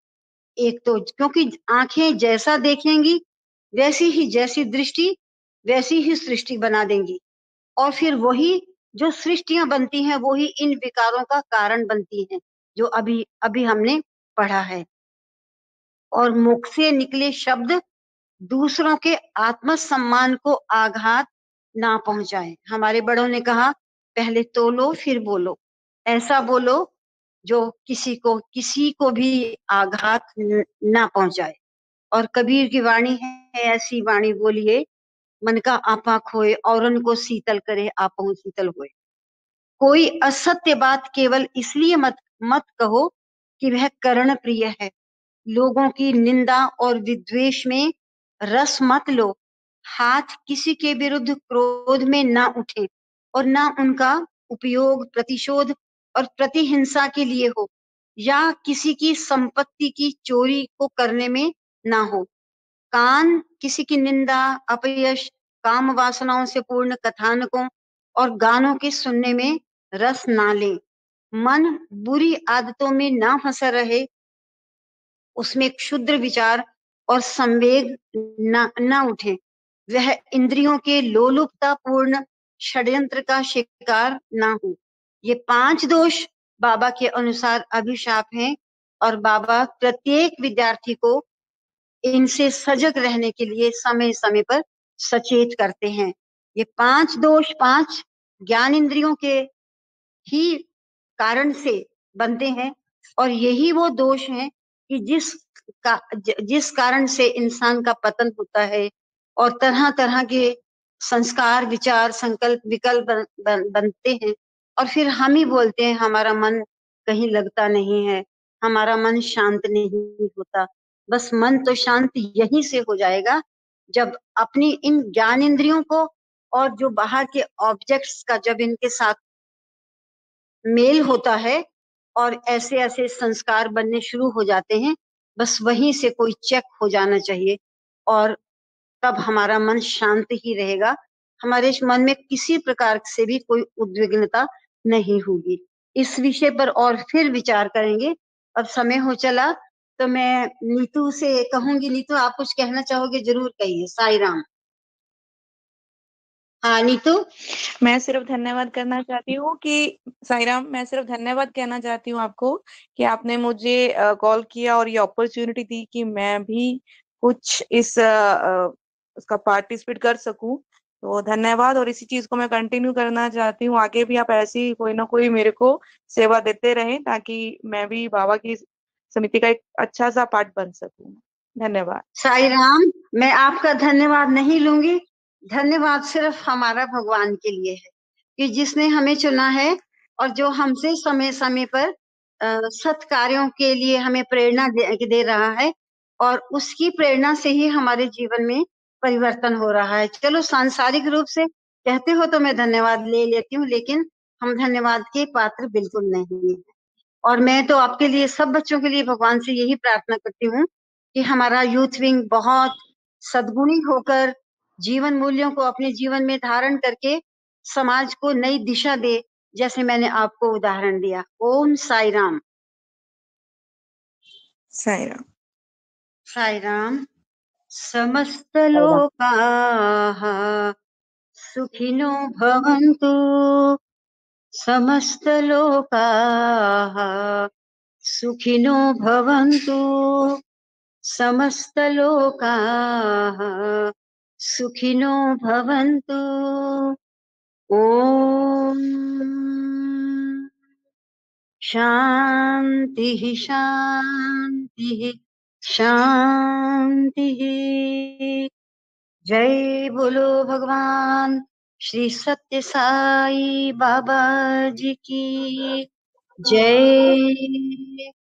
एक तो क्योंकि आंखें जैसा देखेंगी जैसी दृष्टि वैसी ही सृष्टि बना देंगी, और फिर वही जो सृष्टियां बनती हैं वही इन विकारों का कारण बनती हैं, जो अभी हमने पढ़ा है। और मुख से निकले शब्द दूसरों के आत्मसम्मान को आघात ना पहुंचाए। हमारे बड़ों ने कहा, पहले तोलो फिर बोलो। ऐसा बोलो जो किसी को भी आघात ना पहुंचाए। और कबीर की वाणी है, ऐसी वाणी बोलिए मन का आपा खोए, औरन को शीतल करे आपहु शीतल होए। कोई असत्य बात केवल इसलिए मत कहो कि वह कर्ण प्रिय है। लोगों की निंदा और विद्वेष में रस मत लो। हाथ किसी के विरुद्ध क्रोध में ना उठे और ना उनका उपयोग प्रतिशोध और प्रतिहिंसा के लिए हो, या किसी की संपत्ति की चोरी को करने में ना हो। कान किसी की निंदा, अपयश, काम वासनाओं से पूर्ण कथानकों और गानों के सुनने में रस ना ले। मन बुरी आदतों में ना फंसा रहे, उसमें क्षुद्र विचार और संवेग ना उठे। वह इंद्रियों के लोलुपता पूर्ण षड्यंत्र का शिकार ना हो। ये 5 दोष बाबा के अनुसार अभिशाप हैं, और बाबा प्रत्येक विद्यार्थी को इनसे सजग रहने के लिए समय समय पर सचेत करते हैं। ये 5 दोष, 5 ज्ञान इंद्रियों के ही कारण से बनते हैं, और यही वो दोष हैं कि जिस कारण से इंसान का पतन होता है और तरह तरह के संस्कार, विचार, संकल्प, विकल्प बनते हैं, और फिर हम ही बोलते हैं हमारा मन कहीं लगता नहीं है, हमारा मन शांत नहीं होता। बस मन तो शांत यहीं से हो जाएगा जब अपनी इन ज्ञान इंद्रियों को और जो बाहर के ऑब्जेक्ट्स का जब इनके साथ मेल होता है और ऐसे ऐसे संस्कार बनने शुरू हो जाते हैं, बस वहीं से कोई चेक हो जाना चाहिए, और तब हमारा मन शांत ही रहेगा। हमारे मन में किसी प्रकार से भी कोई उद्विग्नता नहीं होगी। इस विषय पर और फिर विचार करेंगे। अब समय हो चला तो मैं नीतू से कहूंगी, नीतू आप कुछ कहना चाहोगे? जरूर कहिए। साई राम। हाँ नीतू। मैं सिर्फ धन्यवाद करना चाहती हूँ कि साईराम, मैं सिर्फ धन्यवाद कहना चाहती हूँ आपको कि आपने मुझे कॉल किया और ये अपॉर्चुनिटी दी कि मैं भी कुछ इस उसका पार्टिसिपेट कर सकूं। तो धन्यवाद, और इसी चीज को मैं कंटिन्यू करना चाहती हूँ। आगे भी आप ऐसी कोई ना कोई मेरे को सेवा देते रहें ताकि मैं भी बाबा की समिति का एक अच्छा सा पार्ट बन सकूं। धन्यवाद। साई राम, मैं आपका धन्यवाद नहीं लूंगी। धन्यवाद सिर्फ हमारा भगवान के लिए है कि जिसने हमें चुना है और जो हमसे समय समय पर सत् कार्यों के लिए हमें प्रेरणा दे रहा है, और उसकी प्रेरणा से ही हमारे जीवन में परिवर्तन हो रहा है। चलो सांसारिक रूप से कहते हो तो मैं धन्यवाद ले लेती हूँ, लेकिन हम धन्यवाद के पात्र बिल्कुल नहीं है। और मैं तो आपके लिए, सब बच्चों के लिए भगवान से यही प्रार्थना करती हूँ कि हमारा यूथ विंग बहुत सद्गुणी होकर जीवन मूल्यों को अपने जीवन में धारण करके समाज को नई दिशा दे, जैसे मैंने आपको उदाहरण दिया। ओम साई राम। साईराम। साई राम। समस्त लोकाः सुखिनो भवन्तु, समस्त लोकाः सुखिनो भवन्तु, समस्त लोकाः सुखिनो भवन्तु। ओम शांतिः शांतिः शांतिः। जय बोलो भगवान श्री सत्य साई बाबा जी की जय।